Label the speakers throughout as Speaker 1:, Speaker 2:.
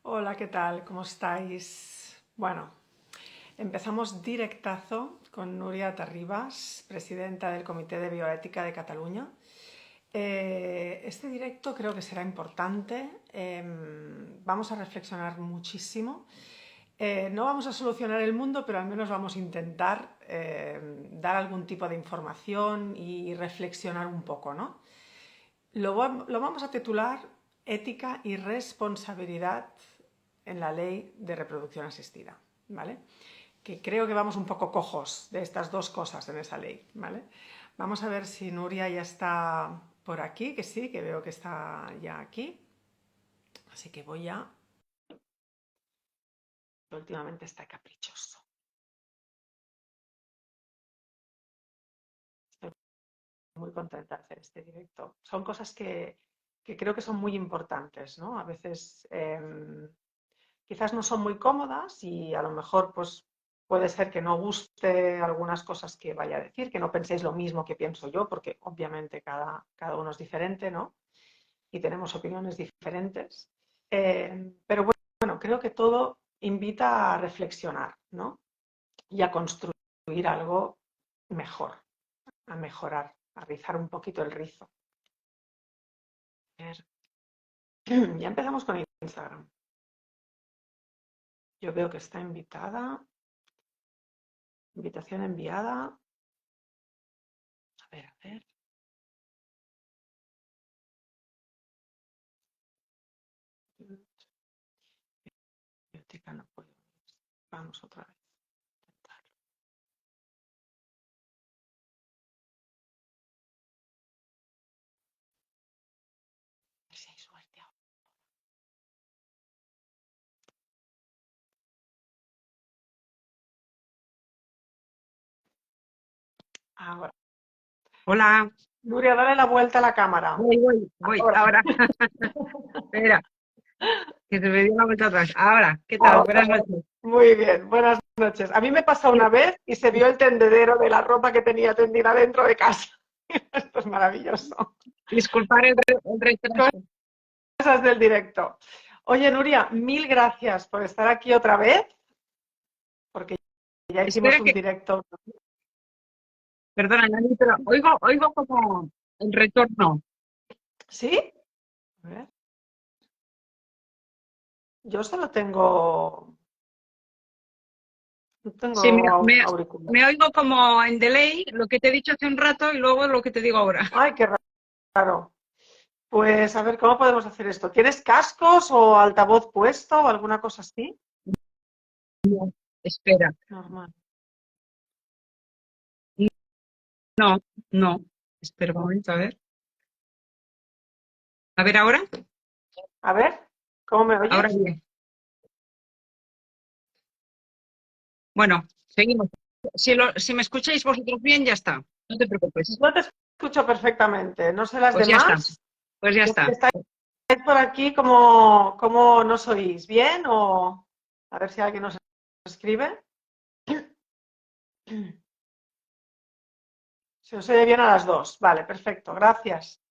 Speaker 1: Hola, ¿qué tal? ¿Cómo estáis? Bueno, empezamos directazo con Núria Terribas, presidenta del Comité de Bioética de Cataluña. Este directo creo que será importante. Vamos a reflexionar muchísimo. No vamos a solucionar el mundo, pero al menos vamos a intentar dar algún tipo de información y reflexionar un poco, ¿no? Lo vamos a titular Ética y responsabilidad en la ley de reproducción asistida, ¿vale? Que creo que vamos un poco cojos de estas dos cosas en esa ley, ¿vale? Vamos a ver si Nuria ya está por aquí, que sí, que veo que está ya aquí. Así que voy a... Últimamente está caprichoso. Estoy muy contenta de hacer este directo. Son cosas que creo que son muy importantes, ¿no? A veces quizás no son muy cómodas y a lo mejor pues puede ser que no guste algunas cosas que vaya a decir, que no penséis lo mismo que pienso yo, porque obviamente cada uno es diferente, ¿no? Y tenemos opiniones diferentes. Pero bueno, creo que todo invita a reflexionar, ¿no? Y a construir algo mejor, a mejorar, a rizar un poquito el rizo. A ver. Ya empezamos con Instagram. Yo veo que está invitada. Invitación enviada. A ver, a ver. Biblioteca no puedo. Vamos otra vez. Intentarlo. A ver si hay suerte ahora. Ahora.
Speaker 2: Hola,
Speaker 1: Nuria, dale la vuelta a la cámara.
Speaker 2: voy,
Speaker 1: Ahora.
Speaker 2: ahora, espera, que se me dio la vuelta atrás. Ahora, ¿qué tal?
Speaker 1: Ahora.
Speaker 2: Buenas noches.
Speaker 1: Muy bien, buenas noches. A mí me pasó una vez y se vio el tendedero de la ropa que tenía tendida dentro de casa. Esto es maravilloso.
Speaker 2: Disculpar el retraso.
Speaker 1: Cosas del directo. Oye, Nuria, mil gracias por estar aquí otra vez, porque ya hicimos
Speaker 2: Espera
Speaker 1: un
Speaker 2: que,
Speaker 1: directo.
Speaker 2: perdona, Nani, pero oigo como el retorno.
Speaker 1: ¿Sí? A ver. Yo solo tengo
Speaker 2: Sí, me
Speaker 1: auriculares.
Speaker 2: oigo como en delay lo que te he dicho hace un rato y luego lo que te digo ahora.
Speaker 1: Ay, qué raro. Pues a ver, ¿cómo podemos hacer esto? ¿Tienes cascos o altavoz puesto o alguna cosa así?
Speaker 2: Espera,
Speaker 1: Normal.
Speaker 2: no, no, espera un momento, a ver. A ver, ahora,
Speaker 1: A ver, ¿cómo me
Speaker 2: ahora
Speaker 1: oyes?
Speaker 2: bien. Bueno, seguimos. Si me escucháis vosotros bien, ya está. No te preocupes.
Speaker 1: Yo te escucho perfectamente. No sé las
Speaker 2: Pues ya está,
Speaker 1: demás.
Speaker 2: pues ya
Speaker 1: Los que
Speaker 2: está.
Speaker 1: estáis por aquí, ¿cómo nos oís? ¿Bien? O a ver si alguien nos escribe. Se os oye bien a las dos. Vale, perfecto. Gracias.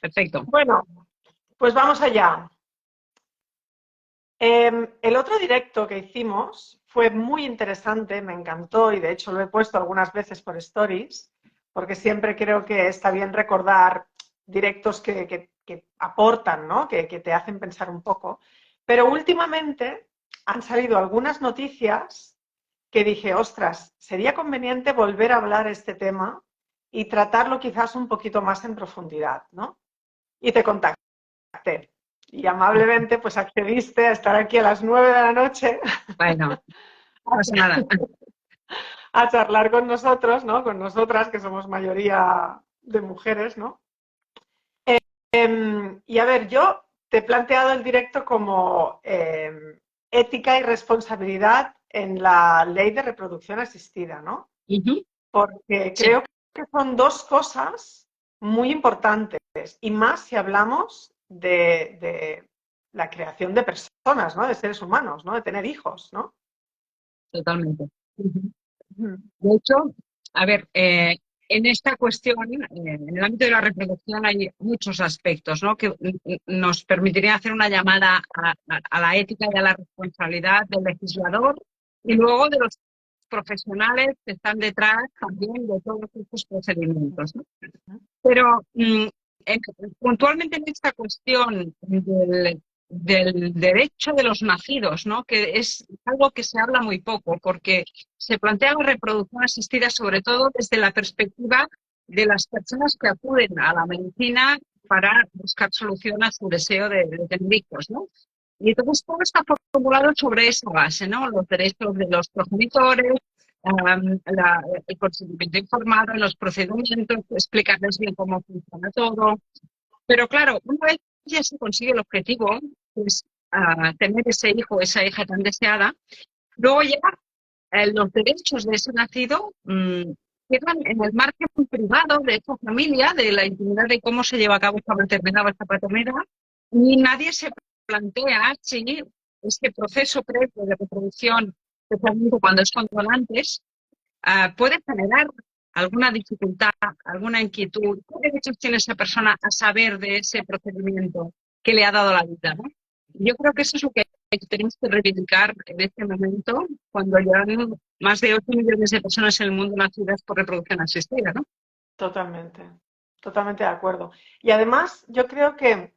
Speaker 2: Perfecto.
Speaker 1: Bueno, pues vamos allá. El otro directo que hicimos fue muy interesante, me encantó y de hecho lo he puesto algunas veces por stories, porque siempre creo que está bien recordar directos que aportan, ¿no? Que te hacen pensar un poco. Pero últimamente han salido algunas noticias que dije, ostras, sería conveniente volver a hablar este tema y tratarlo quizás un poquito más en profundidad, ¿no? Y te contacté y amablemente pues accediste a estar aquí a las 9 de la noche
Speaker 2: Bueno, no pasa nada.
Speaker 1: a charlar con nosotros, ¿no? Con nosotras, que somos mayoría de mujeres, ¿no? Y a ver, yo te he planteado el directo como ética y responsabilidad en la ley de reproducción asistida, ¿no?
Speaker 2: Ujú.
Speaker 1: Porque
Speaker 2: Sí,
Speaker 1: creo que son dos cosas muy importantes, y más si hablamos de la creación de personas, ¿no? De seres humanos, ¿no? De tener hijos, ¿no?
Speaker 2: totalmente. Ujú.
Speaker 1: Ujú.
Speaker 2: De hecho, a ver, en esta cuestión, en el ámbito de la reproducción, hay muchos aspectos, ¿no? Que nos permitiría hacer una llamada a la ética y a la responsabilidad del legislador y luego de los profesionales que están detrás también de todos estos procedimientos, ¿no? Pero puntualmente en esta cuestión del derecho de los nacidos, ¿no? Que es algo que se habla muy poco, porque se plantea la reproducción asistida sobre todo desde la perspectiva de las personas que acuden a la medicina para buscar solución a su deseo de tener hijos, ¿no? Y entonces todo está formulado sobre esa base, ¿no? Los derechos de los progenitores, el consentimiento informado, los procedimientos, explicarles bien cómo funciona todo. Pero claro, una vez ya se consigue el objetivo, que es tener ese hijo o esa hija tan deseada, luego ya los derechos de ese nacido quedan en el margen privado de esa familia, de la intimidad de cómo se lleva a cabo esta maternidad o esta paternidad, y nadie se plantea si este proceso previo de reproducción, especialmente cuando es con donantes, puede generar alguna dificultad, alguna inquietud. ¿Qué derechos tiene esa persona a saber de ese procedimiento que le ha dado la vida, ¿no? Yo creo que eso es lo que tenemos que reivindicar en este momento, cuando ya hay más de 8 millones de personas en el mundo nacidas por reproducción asistida, ¿no?
Speaker 1: Totalmente, totalmente de acuerdo. Y además, yo creo que,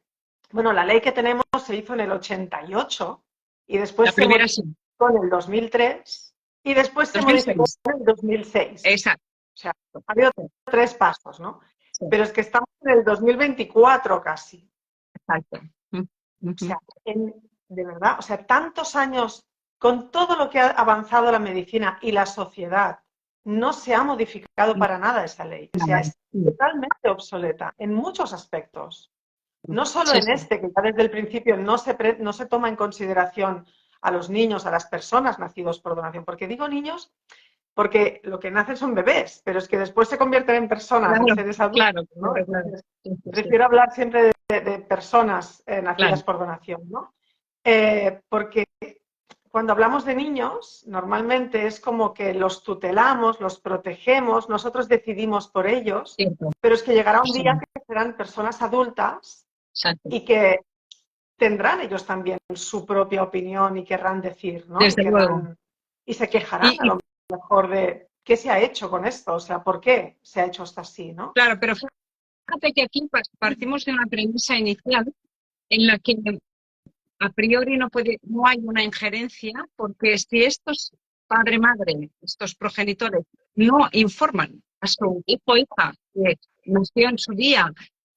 Speaker 1: bueno, la ley que tenemos se hizo en el 88 y después
Speaker 2: La
Speaker 1: se
Speaker 2: primera
Speaker 1: modificó
Speaker 2: sí,
Speaker 1: en el 2003 y después se modificó
Speaker 2: 2006.
Speaker 1: en el 2006.
Speaker 2: Exacto.
Speaker 1: O sea, ha habido 3 pasos, ¿no?
Speaker 2: Sí,
Speaker 1: Pero es que estamos en el 2024 casi.
Speaker 2: exacto.
Speaker 1: O sea, de verdad, o sea, tantos años con todo lo que ha avanzado la medicina y la sociedad, no se ha modificado para nada esa ley. O sea, es totalmente obsoleta en muchos aspectos. No solo
Speaker 2: Sí,
Speaker 1: en
Speaker 2: sí.
Speaker 1: este, que ya desde el principio no se toma en consideración a los niños, a las personas nacidos por donación. Porque digo niños porque lo que nacen son bebés, pero es que después se convierten en personas, en
Speaker 2: Claro,
Speaker 1: seres adultos,
Speaker 2: claro,
Speaker 1: ¿no?
Speaker 2: claro, claro.
Speaker 1: Entonces,
Speaker 2: Sí, sí, sí.
Speaker 1: prefiero hablar siempre de personas nacidas
Speaker 2: Claro.
Speaker 1: por donación, ¿no? Porque cuando hablamos de niños, normalmente es como que los tutelamos, los protegemos, nosotros decidimos por ellos,
Speaker 2: Cierto.
Speaker 1: pero es que llegará un
Speaker 2: Sí,
Speaker 1: día que serán personas adultas
Speaker 2: exacto.
Speaker 1: y que tendrán ellos también su propia opinión y querrán decir, ¿no?
Speaker 2: Desde luego.
Speaker 1: Y se quejarán
Speaker 2: Y,
Speaker 1: a lo mejor de qué se ha hecho con esto, o sea, por qué se ha hecho esto así, ¿no?
Speaker 2: claro, pero fíjate que aquí partimos de una premisa inicial en la que a priori no hay una injerencia, porque si estos padre-madre, estos progenitores, no informan a su hijo o hija que nació en su día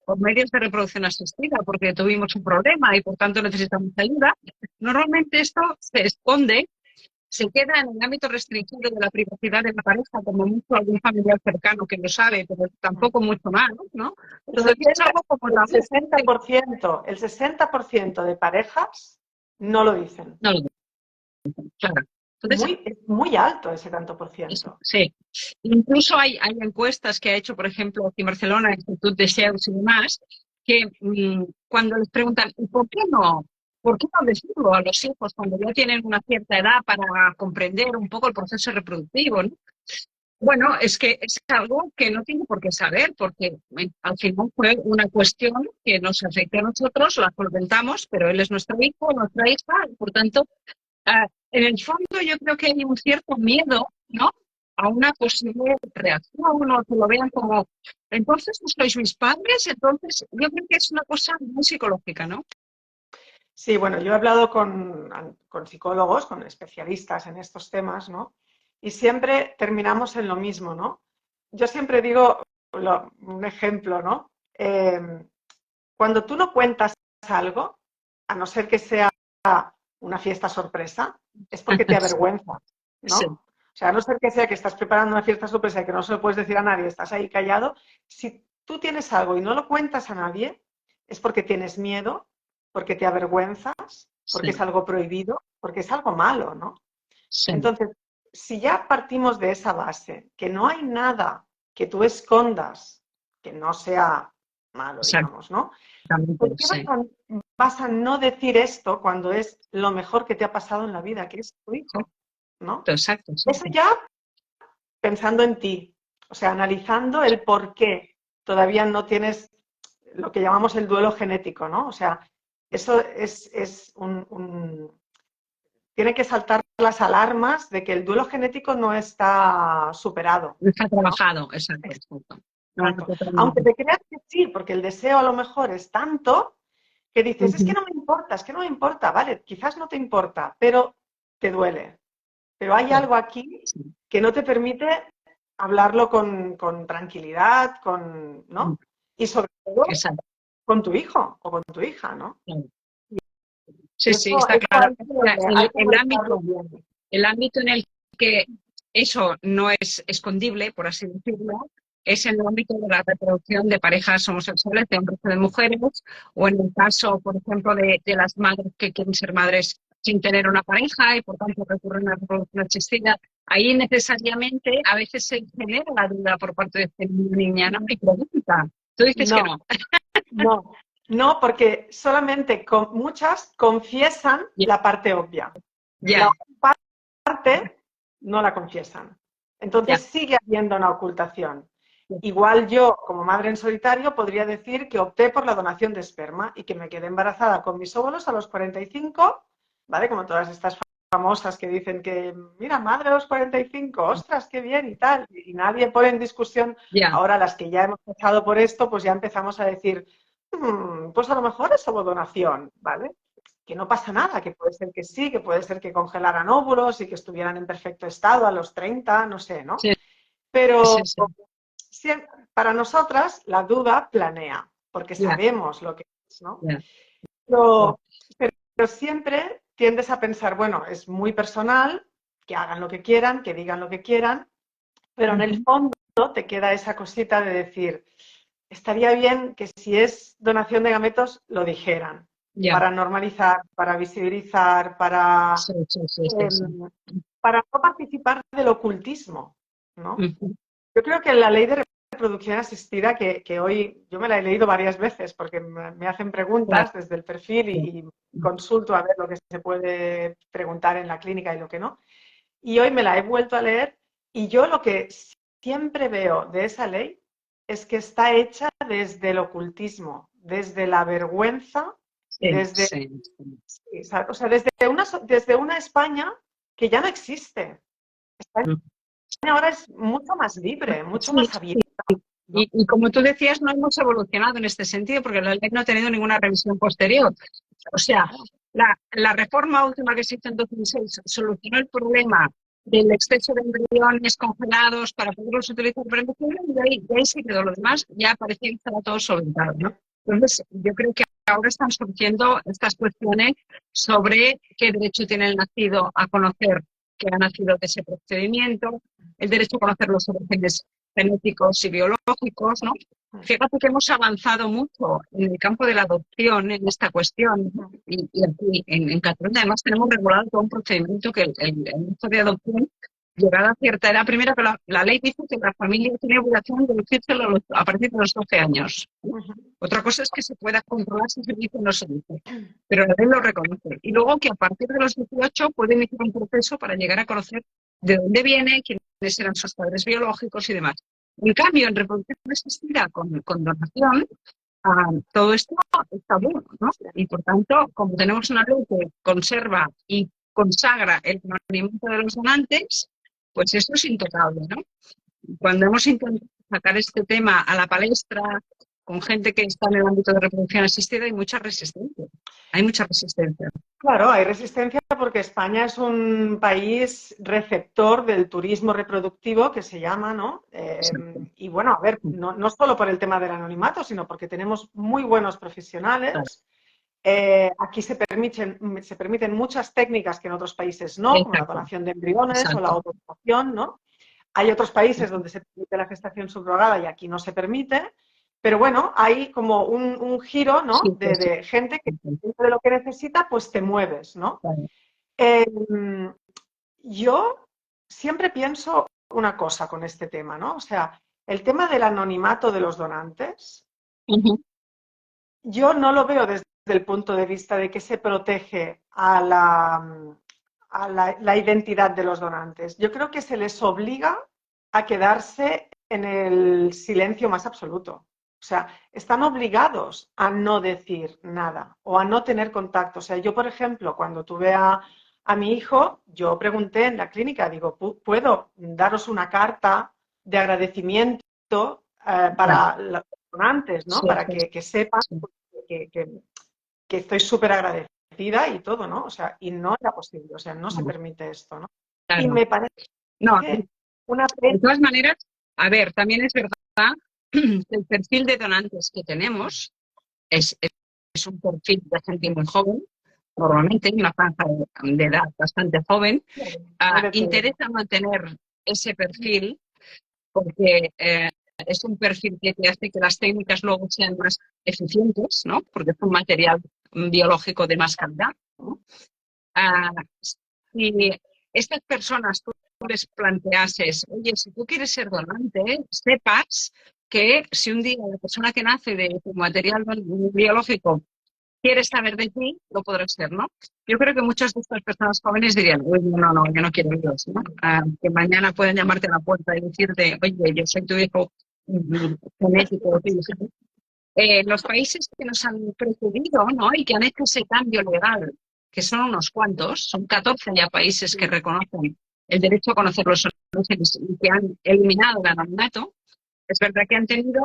Speaker 2: por medios de reproducción asistida porque tuvimos un problema y por tanto necesitamos ayuda, normalmente esto se esconde, se queda en el ámbito restringido de la privacidad de la pareja, como mucho algún familiar cercano que lo sabe, pero tampoco mucho más, ¿no?
Speaker 1: El
Speaker 2: Todavía es algo como
Speaker 1: el
Speaker 2: tabú.
Speaker 1: 60%, el 60% de parejas no lo dicen.
Speaker 2: No lo digo, claro. Entonces,
Speaker 1: Es muy alto ese tanto por ciento.
Speaker 2: sí. Incluso hay encuestas que ha hecho, por ejemplo, aquí en Barcelona, el Instituto de SEUS y demás, que cuando les preguntan, ¿y por qué no? ¿Por qué no decirlo a los hijos cuando ya tienen una cierta edad para comprender un poco el proceso reproductivo, ¿no? Bueno, es que es algo que no tiene por qué saber, porque al final fue una cuestión que nos afecta a nosotros, la solventamos, pero él es nuestro hijo, nuestra hija, y por tanto, en el fondo yo creo que hay un cierto miedo, ¿no? A una posible reacción o que lo vean como, entonces no sois mis padres, entonces yo creo que es una cosa muy psicológica, ¿no?
Speaker 1: Sí, bueno, yo he hablado con psicólogos, con especialistas en estos temas, ¿no? Y siempre terminamos en lo mismo, ¿no? Yo siempre digo un ejemplo, ¿no? Cuando tú no cuentas algo, a no ser que sea una fiesta sorpresa, es porque te avergüenza, ¿no?
Speaker 2: Sí,
Speaker 1: O sea, a no ser que sea que estás preparando una fiesta sorpresa y que no se lo puedes decir a nadie, estás ahí callado, si tú tienes algo y no lo cuentas a nadie, es porque tienes miedo, porque te avergüenzas, porque es
Speaker 2: sí,
Speaker 1: algo prohibido, porque es algo malo, ¿no?
Speaker 2: sí,
Speaker 1: Entonces, si ya partimos de esa base, que no hay nada que tú escondas que no sea malo, digamos, ¿no?
Speaker 2: exactamente,
Speaker 1: ¿Por qué
Speaker 2: sí,
Speaker 1: vas a no decir esto cuando es lo mejor que te ha pasado en la vida, que es tu hijo, ¿no?
Speaker 2: exacto,
Speaker 1: Eso
Speaker 2: exacto.
Speaker 1: ya pensando en ti. o sea, analizando el por qué todavía no tienes lo que llamamos el duelo genético, ¿no? O sea, eso es tiene que saltar las alarmas de que el duelo genético no está superado,
Speaker 2: Está
Speaker 1: ¿no?
Speaker 2: trabajado, exacto, exacto. No, no,
Speaker 1: Exacto. Aunque
Speaker 2: totalmente.
Speaker 1: te creas que sí, porque el deseo a lo mejor es tanto que dices, es que
Speaker 2: Ujú.
Speaker 1: no me importa, es que no me importa, vale, quizás no te importa, pero te duele. Pero hay
Speaker 2: Sí,
Speaker 1: algo aquí
Speaker 2: sí.
Speaker 1: que no te permite hablarlo con tranquilidad, ¿no? Y sobre todo
Speaker 2: Exacto.
Speaker 1: con tu hijo o con tu hija, ¿no?
Speaker 2: Claro.
Speaker 1: Y
Speaker 2: Sí, sí, está
Speaker 1: eso
Speaker 2: claro.
Speaker 1: hay que
Speaker 2: El
Speaker 1: manejarlo
Speaker 2: ámbito,
Speaker 1: bien.
Speaker 2: el ámbito en el que eso no es escondible, por así decirlo, es en el ámbito de la reproducción de parejas homosexuales, de hombres y de mujeres, o en el caso, por ejemplo, de las madres que quieren ser madres sin tener una pareja y por tanto recurren a la reproducción asistida. Ahí necesariamente a veces se genera la duda por parte de este niño o niña, ¿no? Y pregunta. Tú dices que
Speaker 1: No,
Speaker 2: no.
Speaker 1: no, no, porque solamente muchas confiesan
Speaker 2: Ya,
Speaker 1: la parte obvia. La
Speaker 2: ya,
Speaker 1: otra parte no la confiesan. Entonces
Speaker 2: ya.
Speaker 1: sigue habiendo una ocultación. Igual yo, como madre en solitario, podría decir que opté por la donación de esperma y que me quedé embarazada con mis óvulos a los 45, ¿vale? Como todas estas famosas que dicen que, mira, madre a los 45, ostras, qué bien y tal. Y nadie pone en discusión.
Speaker 2: Ya.
Speaker 1: Ahora las que ya hemos pasado por esto, pues ya empezamos a decir, pues a lo mejor es donación, ¿vale? Que no pasa nada, que puede ser que sí, que puede ser que congelaran óvulos y que estuvieran en perfecto estado a los 30, no sé, ¿no?
Speaker 2: Sí, sí,
Speaker 1: Pero
Speaker 2: sí.
Speaker 1: para nosotras la duda planea, porque
Speaker 2: Ya,
Speaker 1: sabemos lo que es, ¿no?
Speaker 2: ya. Ya.
Speaker 1: Pero, pero siempre tiendes a pensar, bueno, es muy personal, que hagan lo que quieran, que digan lo que quieran, pero en el
Speaker 2: Ujú.
Speaker 1: fondo te queda esa cosita de decir, estaría bien que si es donación de gametos lo dijeran,
Speaker 2: Ya.
Speaker 1: para normalizar, para visibilizar, para,
Speaker 2: Sí, sí, sí, sí, sí.
Speaker 1: eh, para no participar del ocultismo, ¿no?
Speaker 2: Ujú.
Speaker 1: Yo creo que la ley de reproducción asistida, que hoy yo me la he leído varias veces porque me hacen
Speaker 2: Claro.
Speaker 1: preguntas desde el perfil y consulto a ver lo que se puede preguntar en la clínica y lo que no. Y hoy me la he vuelto a leer y yo lo que siempre veo de esa ley es que está hecha desde el ocultismo, desde la vergüenza,
Speaker 2: Sí,
Speaker 1: desde,
Speaker 2: sí, sí.
Speaker 1: o sea, desde una España que ya no existe. España
Speaker 2: Mm.
Speaker 1: ahora es mucho más libre, mucho
Speaker 2: Sí,
Speaker 1: más abierta, ¿no?
Speaker 2: y como tú decías, no hemos evolucionado en este sentido porque la ley no ha tenido ninguna revisión posterior. O sea, la reforma última que se hizo en 2006 solucionó el problema del exceso de embriones congelados para poderlos utilizar para investigación y ahí se quedó. Lo demás ya parecía que estaba todo solventado, ¿no? Entonces, yo creo que ahora están surgiendo estas cuestiones sobre qué derecho tiene el nacido a conocer que ha nacido de ese procedimiento, el derecho a conocer los orígenes genéticos y biológicos, ¿no? Fíjate que hemos avanzado mucho en el campo de la adopción en esta cuestión, ¿no? Y aquí en Cataluña además tenemos regulado todo un procedimiento que el hecho de adopción, llegada a cierta edad, primero que la ley dice que la familia tiene obligación de decírselo a partir de los 12 años. ¿No? Otra cosa es que se pueda controlar si se dice o no se dice, pero la ley lo reconoce. Y luego que a partir de los 18 puede iniciar un proceso para llegar a conocer de dónde viene, quiénes eran sus padres biológicos y demás. En cambio, en reproducción asistida con donación, todo esto está bueno, ¿no? Y por tanto, como tenemos una ley que conserva y consagra el anonimato de los donantes, pues eso es intocable, ¿no? Cuando hemos intentado sacar este tema a la palestra con gente que está en el ámbito de reproducción asistida, hay mucha resistencia. Hay mucha resistencia.
Speaker 1: Claro, hay resistencia porque España es un país receptor del turismo reproductivo que se llama, ¿no?
Speaker 2: Exacto.
Speaker 1: Y bueno, a ver, no solo por el tema del anonimato, sino porque tenemos muy buenos
Speaker 2: Claro.
Speaker 1: profesionales. Aquí se permiten muchas técnicas que en otros países no, como la
Speaker 2: Exacto.
Speaker 1: donación de embriones o la
Speaker 2: Exacto.
Speaker 1: autorización, ¿no? Hay otros países donde se permite la gestación subrogada y aquí no se permite. Pero bueno, hay como un giro, ¿no?
Speaker 2: Sí,
Speaker 1: De,
Speaker 2: pues sí.
Speaker 1: de gente que dentro de lo que necesita, pues te mueves, ¿no?
Speaker 2: Claro.
Speaker 1: Eh, yo siempre pienso una cosa con este tema, ¿no? O sea, el tema del anonimato de los donantes,
Speaker 2: Uh-huh.
Speaker 1: yo no lo veo desde el punto de vista de que se protege a la identidad de los donantes. Yo creo que se les obliga a quedarse en el silencio más absoluto. O sea, están obligados a no decir nada o a no tener contacto. O sea, yo, por ejemplo, cuando tuve a mi hijo, yo pregunté en la clínica, digo, ¿puedo daros una carta de agradecimiento
Speaker 2: Ya,
Speaker 1: para los donantes, ¿no?
Speaker 2: sí,
Speaker 1: Para
Speaker 2: sí,
Speaker 1: que sepan
Speaker 2: sí.
Speaker 1: que, que- que estoy súper agradecida y todo, ¿no? O sea, y no era posible, o sea, no se
Speaker 2: Claro,
Speaker 1: permite esto, ¿no? Y
Speaker 2: claro.
Speaker 1: me parece
Speaker 2: No,
Speaker 1: una
Speaker 2: de
Speaker 1: pena.
Speaker 2: todas maneras, a ver, también es verdad que el perfil de donantes que tenemos es un perfil de gente muy joven, normalmente una franja de edad bastante joven.
Speaker 1: Hay de todo.
Speaker 2: Interesa mantener ese perfil porque es un perfil que te hace que las técnicas luego sean más eficientes, ¿no? Porque es un material biológico de más calidad, ¿no? Ah, si estas personas tú les planteases, oye, si tú quieres ser donante, sepas que si un día la persona que nace de tu material biológico quiere saber de ti, lo podrás ser, ¿no? Yo creo que muchas de estas personas jóvenes dirían, uy, no, no, yo no quiero Dios, ¿no? Que mañana pueden llamarte a la puerta y decirte, oye, yo soy tu hijo genético, los países que nos han precedido, ¿no? Y que han hecho ese cambio legal, que son unos cuantos, son 14 ya países que reconocen el derecho a conocer los orígenes y que han eliminado el anonimato. Es verdad que han tenido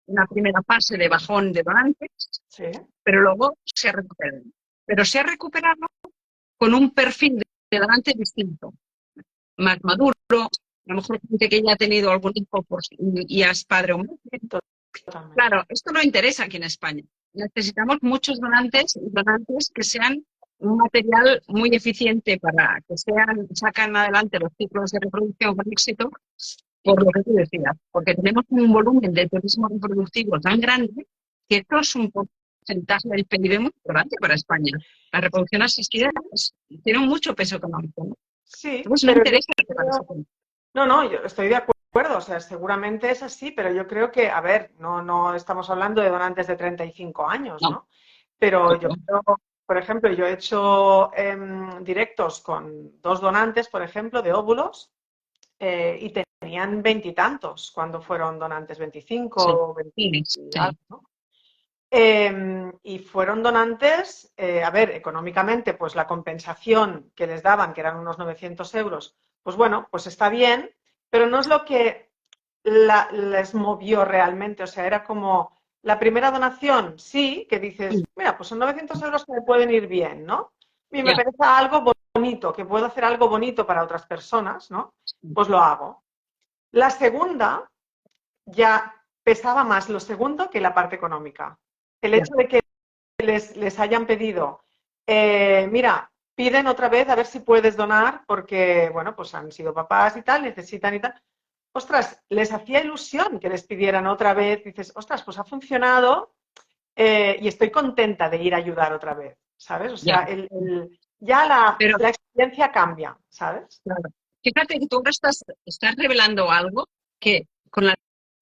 Speaker 2: una primera fase de bajón de donantes,
Speaker 1: Sí.
Speaker 2: pero luego se ha recuperado. Pero se ha recuperado con un perfil de donante distinto, más maduro, a lo mejor gente que ya ha tenido algún hijo y ya es padre o madre.
Speaker 1: Totalmente.
Speaker 2: Claro, esto no interesa aquí en España. Necesitamos muchos donantes y donantes que sean un material muy eficiente para que sacan adelante los ciclos de reproducción con éxito, por lo que tú decías, porque tenemos un volumen de turismo reproductivo tan grande que esto es un porcentaje del PIB muy grande para España. La reproducción asistida tiene mucho peso económico, ¿no?
Speaker 1: Sí,
Speaker 2: Entonces no
Speaker 1: pero yo
Speaker 2: interesa que para
Speaker 1: creo,
Speaker 2: eso.
Speaker 1: no, no, yo estoy de acuerdo, o sea, seguramente es así, pero yo creo que, a ver, no estamos hablando de donantes de 35 años,
Speaker 2: No,
Speaker 1: ¿no? Pero yo
Speaker 2: claro,
Speaker 1: creo, por ejemplo, yo he hecho directos con dos donantes, por ejemplo, de óvulos, y tenían veintitantos cuando fueron donantes, 25
Speaker 2: sí,
Speaker 1: o 20
Speaker 2: sí,
Speaker 1: y algo,
Speaker 2: sí,
Speaker 1: ¿no? Y fueron donantes, a ver, económicamente, pues la compensación que les daban, que eran unos 900 euros, pues bueno, pues está bien, pero no es lo que les movió realmente. O sea, era como la primera donación, sí, que dices, mira, pues son 900 euros que me pueden ir bien, ¿no? Y me
Speaker 2: ya,
Speaker 1: parece algo bonito, que puedo hacer algo bonito para otras personas, ¿no? Pues lo hago. La segunda ya pesaba más lo segundo que la parte económica. El
Speaker 2: ya,
Speaker 1: hecho de que les hayan pedido, mira, piden otra vez a ver si puedes donar porque, bueno, pues han sido papás y tal, necesitan y tal. Ostras, les hacía ilusión que les pidieran otra vez. Dices, ostras, pues ha funcionado y estoy contenta de ir a ayudar otra vez, ¿sabes? O
Speaker 2: ya.
Speaker 1: sea, ya
Speaker 2: Pero
Speaker 1: la experiencia cambia, ¿sabes?
Speaker 2: claro. Fíjate que tú ahora estás revelando algo que con la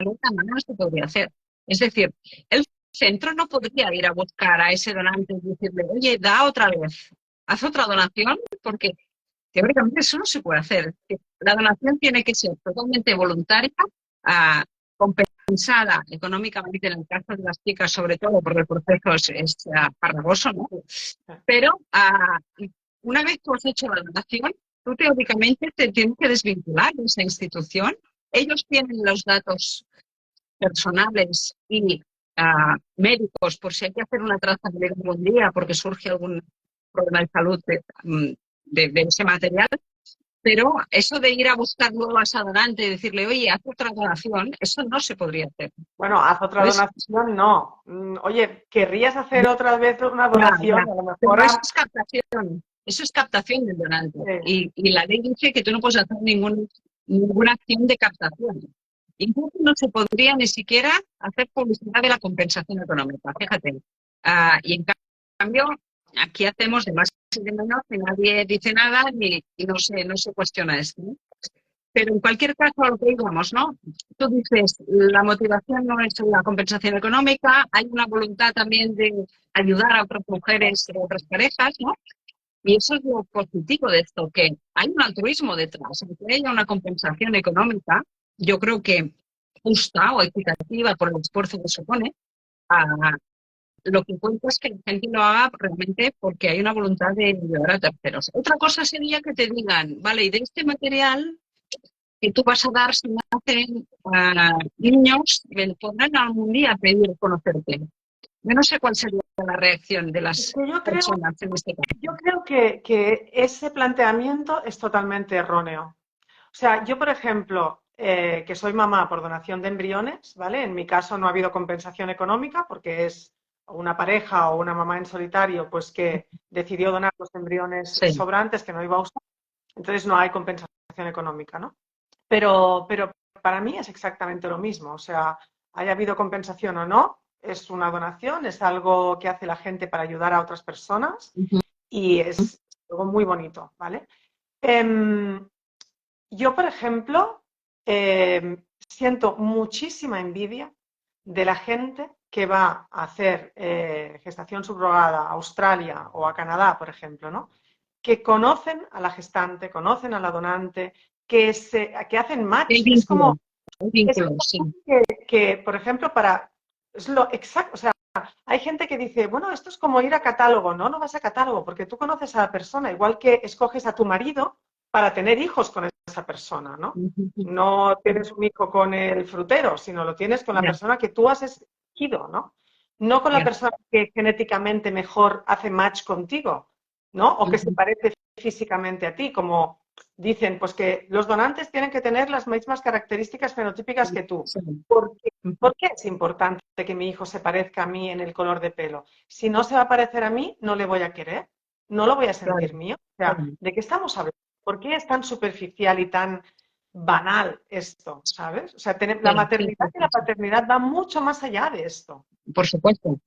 Speaker 2: otra mano no se podría hacer. Es decir, el centro no podría ir a buscar a ese donante y decirle, oye, da otra vez, haz otra donación, porque teóricamente eso no se puede hacer. La donación tiene que ser totalmente voluntaria, ah, compensada económicamente en el caso de las chicas, sobre todo porque el proceso es farragoso, ¿no? Pero una vez que has hecho la donación, tú teóricamente te tienes que desvincular de esa institución. Ellos tienen los datos personales y médicos por si hay que hacer una trazabilidad algún día porque surge algún problema de salud de ese material. Pero eso de ir a buscar luego a esa donante y decirle, oye, haz otra donación, eso no se podría hacer.
Speaker 1: Bueno, haz otra
Speaker 2: Entonces,
Speaker 1: donación, no. Oye, ¿querrías hacer otra vez una
Speaker 2: ya,
Speaker 1: donación?
Speaker 2: ya.
Speaker 1: A lo
Speaker 2: Pero
Speaker 1: mejor
Speaker 2: eso es captación del donante.
Speaker 1: sí.
Speaker 2: Y la ley dice que tú no puedes hacer ninguna acción de captación. Incluso no se podría ni siquiera hacer publicidad de la compensación económica, fíjate. Y en cambio, aquí hacemos de más y de menos y nadie dice nada y no se cuestiona esto, ¿no? Pero en cualquier caso, a lo que íbamos, ¿no? Tú dices, la motivación no es la compensación económica, hay una voluntad también de ayudar a otras mujeres, a otras parejas, ¿no? Y eso es lo positivo de esto, que hay un altruismo detrás. Aunque haya una compensación económica, yo creo que justa o equitativa por el esfuerzo que supone. Ah, lo que cuenta es que la gente lo haga realmente porque hay una voluntad de ayudar a terceros. Otra cosa sería que te digan, vale, y de este material que tú vas a dar, si nacen niños, me podrán algún día pedir conocerte. Yo no sé cuál sería la reacción de
Speaker 1: Es
Speaker 2: las
Speaker 1: que
Speaker 2: personas en este
Speaker 1: yo
Speaker 2: caso.
Speaker 1: creo que ese planteamiento es totalmente erróneo. O sea, yo, por ejemplo, que soy mamá por donación de embriones, ¿vale? En mi caso no ha habido compensación económica porque es una pareja o una mamá en solitario, pues que decidió donar los embriones
Speaker 2: Sí.
Speaker 1: sobrantes que no iba a usar, entonces no hay compensación económica, ¿no? Pero para mí es exactamente lo mismo, o sea, haya habido compensación o no, es una donación, es algo que hace la gente para ayudar a otras personas
Speaker 2: Uh-huh.
Speaker 1: y es algo muy bonito, ¿vale? Em, yo, por ejemplo, siento muchísima envidia de la gente que va a hacer gestación subrogada a Australia o a Canadá, por ejemplo, ¿no? Que conocen a la gestante, conocen a la donante, que hacen
Speaker 2: El
Speaker 1: match.
Speaker 2: vínculo, el
Speaker 1: Es
Speaker 2: vínculo,
Speaker 1: como
Speaker 2: sí.
Speaker 1: que, por ejemplo, es lo exacto, o sea, hay gente que dice, bueno, esto es como ir a catálogo, no, no vas a catálogo, porque tú conoces a la persona, igual que escoges a tu marido para tener hijos con esa persona, ¿no?
Speaker 2: Uh-huh.
Speaker 1: No tienes un hijo con el frutero, sino lo tienes con la
Speaker 2: Ya,
Speaker 1: persona que tú has escogido, ¿no? No con la
Speaker 2: ya.
Speaker 1: persona que genéticamente mejor hace match contigo, ¿no? O que se
Speaker 2: Uh-huh.
Speaker 1: parece físicamente a ti, como dicen, pues que los donantes tienen que tener las mismas características fenotípicas que tú.
Speaker 2: Sí.
Speaker 1: ¿Por qué?
Speaker 2: Uh-huh.
Speaker 1: ¿Por qué es importante que mi hijo se parezca a mí en el color de pelo? Si no se va a parecer a mí, no le voy a querer, no lo voy a
Speaker 2: Claro,
Speaker 1: sentir mío. O sea,
Speaker 2: claro.
Speaker 1: ¿de qué estamos hablando? ¿Por qué es tan superficial y tan banal esto? ¿Sabes? O sea, la
Speaker 2: Sí, sí,
Speaker 1: maternidad
Speaker 2: sí,
Speaker 1: y
Speaker 2: sí,
Speaker 1: la
Speaker 2: sí.
Speaker 1: paternidad van mucho más allá de esto.
Speaker 2: Por supuesto,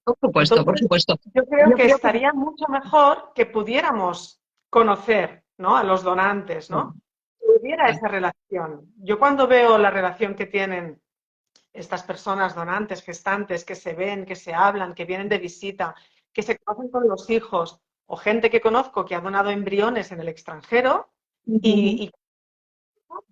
Speaker 2: por supuesto, por
Speaker 1: Entonces,
Speaker 2: supuesto.
Speaker 1: yo creo
Speaker 2: Yo
Speaker 1: que
Speaker 2: creo que
Speaker 1: estaría mucho mejor que pudiéramos conocer, ¿no? A los donantes, ¿no? Que hubiera esa relación. Yo cuando veo la relación que tienen estas personas donantes, gestantes, que se ven, que se hablan, que vienen de visita, que se conocen con los hijos, o gente que conozco que ha donado embriones en el extranjero
Speaker 2: uh-huh.
Speaker 1: y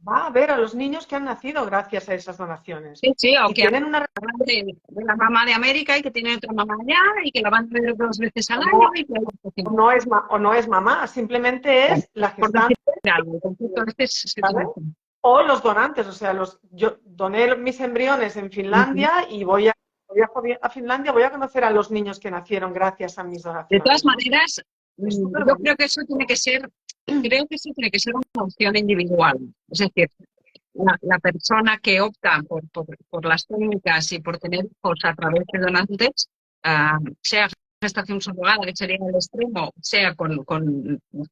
Speaker 1: va a ver a los niños que han nacido gracias a esas donaciones.
Speaker 2: Sí, sí, o
Speaker 1: Y
Speaker 2: que
Speaker 1: tienen una
Speaker 2: hablan de la mamá de América y que tiene otra mamá allá y que la van a ver 2 veces al año
Speaker 1: relación,
Speaker 2: y que
Speaker 1: o no es mamá, simplemente
Speaker 2: bueno,
Speaker 1: es la
Speaker 2: por decir
Speaker 1: gestante,
Speaker 2: algo, el concepto este se
Speaker 1: ¿sabes?
Speaker 2: utiliza.
Speaker 1: O los donantes, o sea, yo doné mis embriones en
Speaker 2: Uh-huh.
Speaker 1: Finlandia y a Finlandia, voy a conocer a los niños que nacieron gracias a mis
Speaker 2: De todas
Speaker 1: donaciones, ¿no?
Speaker 2: maneras,
Speaker 1: Es súper
Speaker 2: yo
Speaker 1: bonito.
Speaker 2: creo que eso tiene que ser una opción individual. Es decir, la persona que opta por las técnicas y por tener hijos a través de donantes, sea gestación subrogada, que sería el extremo, sea con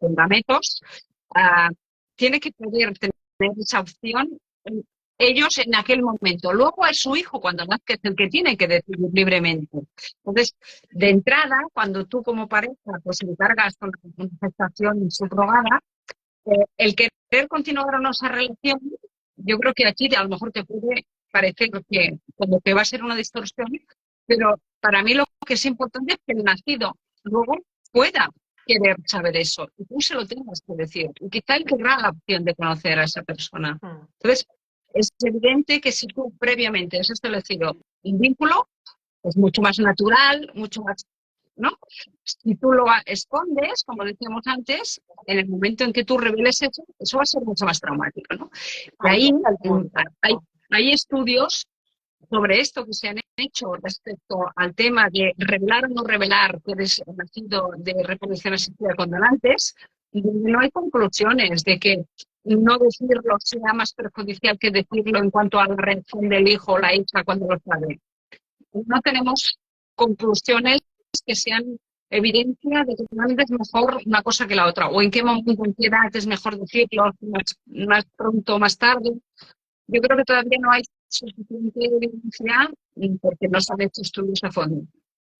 Speaker 2: gametos, ah, tiene que poder tener esa opción ellos en aquel momento. Luego es su hijo cuando nazca, es el que tiene que decidir libremente. Entonces, de entrada, cuando tú como pareja pues encargas con una gestación subrogada, el querer continuar o no esa relación, yo creo que aquí a lo mejor te puede parecer que como que va a ser una distorsión, pero para mí lo que es importante es que el nacido luego pueda querer saber eso y tú se lo tengas que decir. Y quizá él querrá la opción de conocer a esa persona.
Speaker 1: Mm.
Speaker 2: Entonces, es evidente que si tú previamente has establecido un vínculo, es mucho más natural, mucho más, ¿no? Si tú lo escondes, como decíamos antes, en el momento en que tú reveles eso, eso va a ser mucho más traumático, ¿no? Y
Speaker 1: Ahí
Speaker 2: ahí
Speaker 1: está el punto.
Speaker 2: hay, hay estudios sobre esto que se han hecho respecto al tema de revelar o no revelar que eres nacido de reproducción asistida con donantes, donde no hay conclusiones de que no decirlo sea más perjudicial que decirlo en cuanto a la reacción del hijo o la hija cuando lo sabe. No tenemos conclusiones que sean evidencia de que realmente es mejor una cosa que la otra, o en qué momento, en qué edad es mejor decirlo, más pronto o más tarde. Yo creo que todavía no hay suficiente evidencia porque no se han hecho estudios a fondo.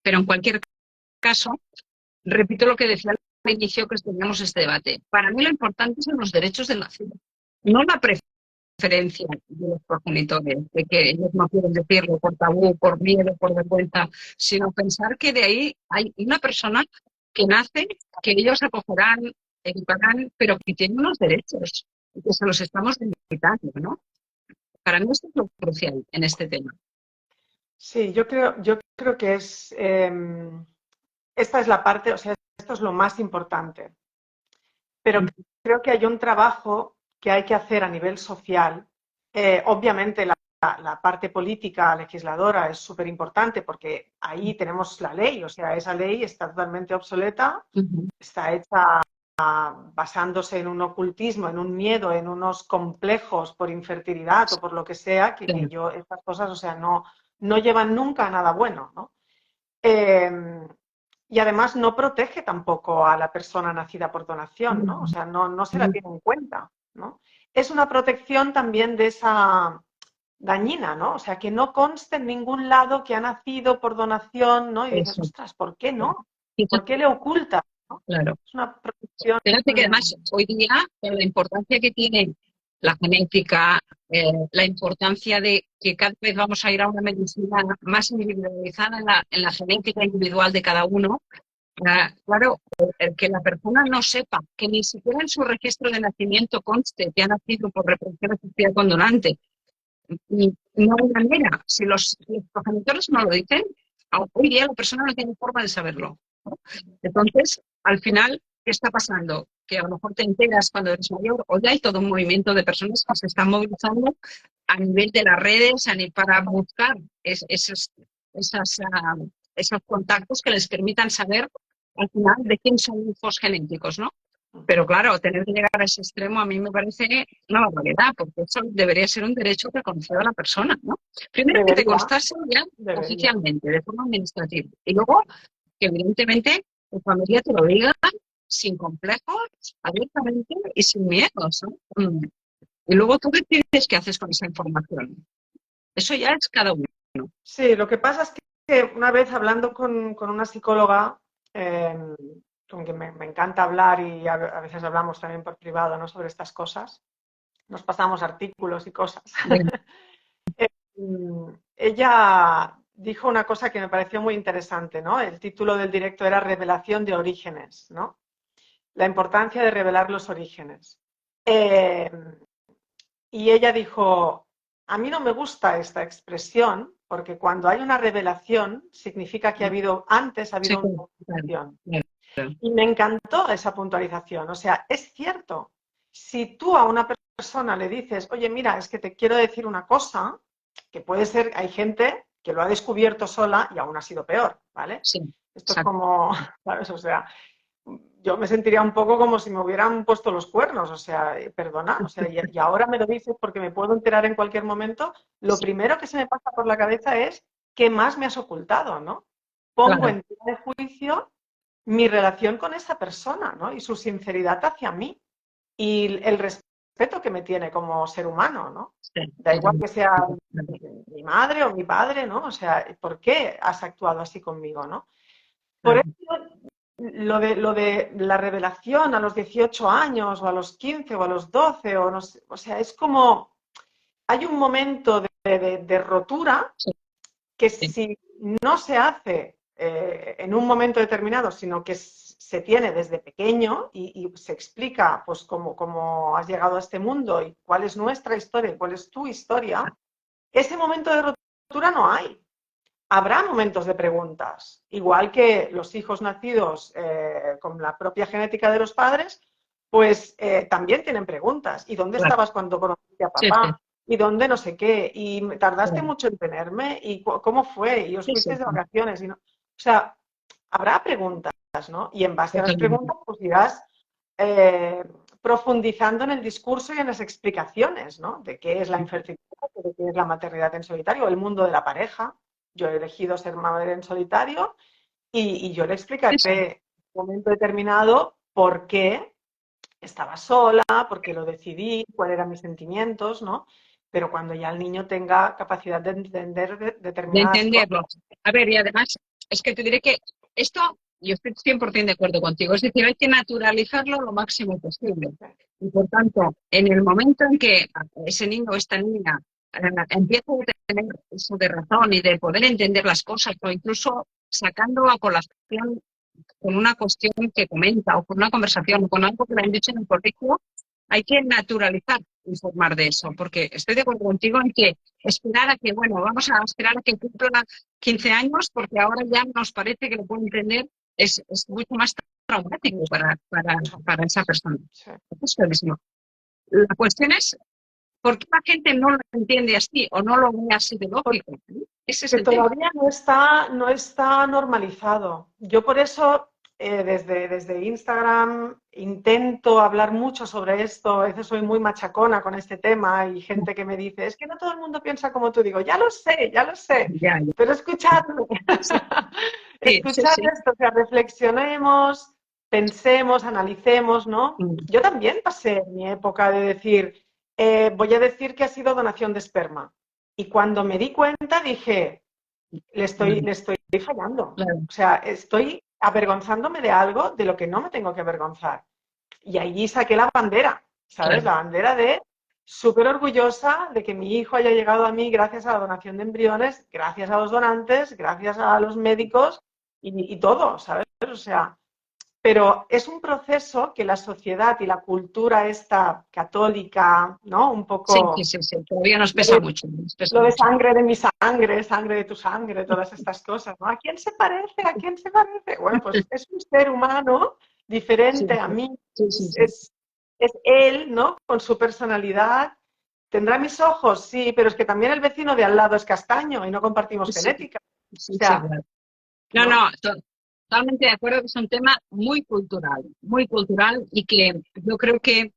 Speaker 2: Pero en cualquier caso, repito lo que decía al inicio que teníamos este debate. Para mí lo importante son los derechos del nacido, no la preferencia de los progenitores, de que ellos no quieren decirlo por tabú, por miedo, por vergüenza, sino pensar que de ahí hay una persona que nace, que ellos acogerán, educarán, pero que tiene unos derechos y que se los estamos limitando, ¿no? Para mí esto es lo crucial en este tema.
Speaker 1: Sí, yo creo que esta es la parte, o sea, esto es lo más importante. Pero creo que hay un trabajo que hay que hacer a nivel social. Obviamente la parte política, legisladora, es súper importante porque ahí tenemos la ley, o sea, esa ley está totalmente obsoleta, está hecha basándose en un ocultismo, en un miedo, en unos complejos por infertilidad o por lo que sea, que yo, estas cosas, o sea, no llevan nunca a nada bueno, ¿no? Y además no protege tampoco a la persona nacida por donación, ¿no? O sea, no se la tiene en cuenta, ¿no? Es una protección también de esa dañina, ¿no? O sea, que no conste en ningún lado que ha nacido por donación, ¿no? Y dices,
Speaker 2: Eso.
Speaker 1: ostras, ¿por qué no? ¿Por
Speaker 2: Fíjate,
Speaker 1: qué le oculta? ¿No?
Speaker 2: claro.
Speaker 1: Es una protección.
Speaker 2: Fíjate que además hoy día, con la importancia que tiene la genética, la importancia de que cada vez vamos a ir a una medicina más individualizada en la genética individual de cada uno, claro, el que la persona no sepa, que ni siquiera en su registro de nacimiento conste que ha nacido por reproducción asistida con donante, y no hay manera, si los progenitores no lo dicen, hoy día la persona no tiene forma de saberlo, ¿no? Entonces, al final, ¿qué está pasando? Que a lo mejor te enteras cuando eres mayor, o ya hay todo un movimiento de personas que se están movilizando a nivel de las redes para buscar esos contactos que les permitan saber al final de quién son hijos genéticos, ¿no? Pero claro, tener que llegar a ese extremo a mí me parece una barbaridad, porque eso debería ser un derecho reconocido a la persona, ¿no? Primero que te
Speaker 1: Debería,
Speaker 2: constase ya
Speaker 1: debería.
Speaker 2: oficialmente, de forma administrativa. Y luego que evidentemente tu familia te lo diga sin complejos, abiertamente y sin miedos, ¿no? Y luego tú decides qué haces con esa información. Eso ya es cada uno.
Speaker 1: Sí, lo que pasa es que una vez hablando con una psicóloga, con quien me encanta hablar y a veces hablamos también por privado, ¿no? Sobre estas cosas, nos pasamos artículos y cosas.
Speaker 2: Bien.
Speaker 1: Ella dijo una cosa que me pareció muy interesante, ¿no? El título del directo era Revelación de orígenes, ¿no? La importancia de revelar los orígenes. Eh, y ella dijo, a mí no me gusta esta expresión porque cuando hay una revelación significa que ha
Speaker 2: Sí,
Speaker 1: habido una
Speaker 2: claro,
Speaker 1: puntualización.
Speaker 2: claro.
Speaker 1: Y me encantó esa puntualización. O sea, es cierto, si tú a una persona le dices, oye, mira, es que te quiero decir una cosa, que puede ser, hay gente que lo ha descubierto sola y aún ha sido peor, ¿vale?
Speaker 2: Sí,
Speaker 1: Esto es
Speaker 2: exacto.
Speaker 1: como, ¿sabes? O sea, yo me sentiría un poco como si me hubieran puesto los cuernos, o sea, perdona, o sea, y ahora me lo dices porque me puedo enterar en cualquier momento, lo
Speaker 2: Sí,
Speaker 1: primero que se me pasa por la cabeza es, ¿qué más me has ocultado, no? Pongo
Speaker 2: claro,
Speaker 1: en tela de juicio mi relación con esa persona, ¿no? Y su sinceridad hacia mí y el respeto que me tiene como ser humano, ¿no?
Speaker 2: sí,
Speaker 1: Da igual
Speaker 2: totalmente.
Speaker 1: que sea mi madre o mi padre, ¿no? O sea, ¿por qué has actuado así conmigo, no? Por
Speaker 2: Claro,
Speaker 1: eso lo de la revelación a los 18 años o a los 15 o a los 12 o no sé, o sea, es como hay un momento de rotura
Speaker 2: sí,
Speaker 1: que
Speaker 2: sí,
Speaker 1: si no se hace en un momento determinado, sino que se tiene desde pequeño y se explica pues cómo has llegado a este mundo y cuál es nuestra historia y cuál es tu historia, ese momento de rotura no hay. Habrá momentos de preguntas, igual que los hijos nacidos con la propia genética de los padres, pues también tienen preguntas. ¿Y dónde
Speaker 2: claro.
Speaker 1: estabas cuando conociste a
Speaker 2: Sí, sí,
Speaker 1: papá? ¿Y dónde no sé qué? ¿Y tardaste
Speaker 2: claro.
Speaker 1: mucho en tenerme? ¿Y cómo fue? ¿Y os
Speaker 2: Sí, sí,
Speaker 1: fuisteis de
Speaker 2: sí,
Speaker 1: vacaciones? Y no... O sea, habrá preguntas, ¿no? Y en base a las
Speaker 2: totalmente.
Speaker 1: preguntas, pues irás eh, profundizando en el discurso y en las explicaciones, ¿no? De qué es la infertilidad, de qué es la maternidad en solitario, el mundo de la pareja. Yo he elegido ser madre en solitario y yo le
Speaker 2: Sí, sí.
Speaker 1: explicaré en un momento determinado por qué estaba sola, por qué lo decidí, cuáles eran mis sentimientos, ¿no? Pero cuando ya el niño tenga capacidad de entender
Speaker 2: De
Speaker 1: determinadas cosas.
Speaker 2: entenderlo. A ver, y además, es que te diré que esto, yo estoy 100% de acuerdo contigo, es decir, hay que naturalizarlo lo máximo posible. Y por tanto, en el momento en que ese niño o esta niña empieza a tener uso de razón y de poder entender las cosas, o incluso sacando a colación con una cuestión que comenta, o con una conversación, o con algo que le han dicho en el colegio, hay que naturalizar informar de eso, porque estoy de acuerdo contigo en que esperar a que, bueno, vamos a esperar a que cumpla 15 años, porque ahora ya nos parece que lo puedo entender, es mucho más traumático para esa persona.
Speaker 1: Sí.
Speaker 2: Es clarísimo. La cuestión es, ¿por qué la gente no lo entiende así o no lo ve así de lógico? Ese es
Speaker 1: Que
Speaker 2: el tema.
Speaker 1: todavía no está normalizado. Yo por eso desde Instagram intento hablar mucho sobre esto. A veces soy muy machacona con este tema y gente que me dice, es que no todo el mundo piensa como tú. Digo, ya lo sé,
Speaker 2: Ya, ya.
Speaker 1: pero escuchadme.
Speaker 2: Sí, sí, sí,
Speaker 1: Escuchad
Speaker 2: sí.
Speaker 1: esto, o sea, reflexionemos, pensemos, analicemos, ¿no? Yo también pasé mi época de decir, voy a decir que ha sido donación de esperma. Y cuando me di cuenta dije, le estoy fallando.
Speaker 2: Claro,
Speaker 1: O sea, estoy avergonzándome de algo de lo que no me tengo que avergonzar. Y allí saqué la bandera, ¿sabes?
Speaker 2: claro.
Speaker 1: La bandera de súper orgullosa de que mi hijo haya llegado a mí gracias a la donación de embriones, gracias a los donantes, gracias a los médicos y todo, ¿sabes? O sea, pero es un proceso que la sociedad y la cultura esta católica, ¿no? Un
Speaker 2: Sí, sí,
Speaker 1: poco
Speaker 2: sí, sí. Todavía nos pesa mucho. Nos pesa
Speaker 1: lo de
Speaker 2: mucho.
Speaker 1: sangre de mi sangre, sangre de tu sangre, todas estas cosas, ¿no? ¿A quién se parece? ¿A quién se parece? Bueno, pues es un ser humano
Speaker 2: Sí,
Speaker 1: diferente a
Speaker 2: sí,
Speaker 1: mí,
Speaker 2: sí, sí,
Speaker 1: es,
Speaker 2: sí.
Speaker 1: es, es él, ¿no? Con su personalidad. ¿Tendrá mis ojos? Sí, pero es que también el vecino de al lado es castaño y no compartimos
Speaker 2: Sí,
Speaker 1: genética. O
Speaker 2: sí, sí,
Speaker 1: sea,
Speaker 2: claro. No,
Speaker 1: ¿no?
Speaker 2: no, totalmente de acuerdo que es un tema muy cultural y que yo creo que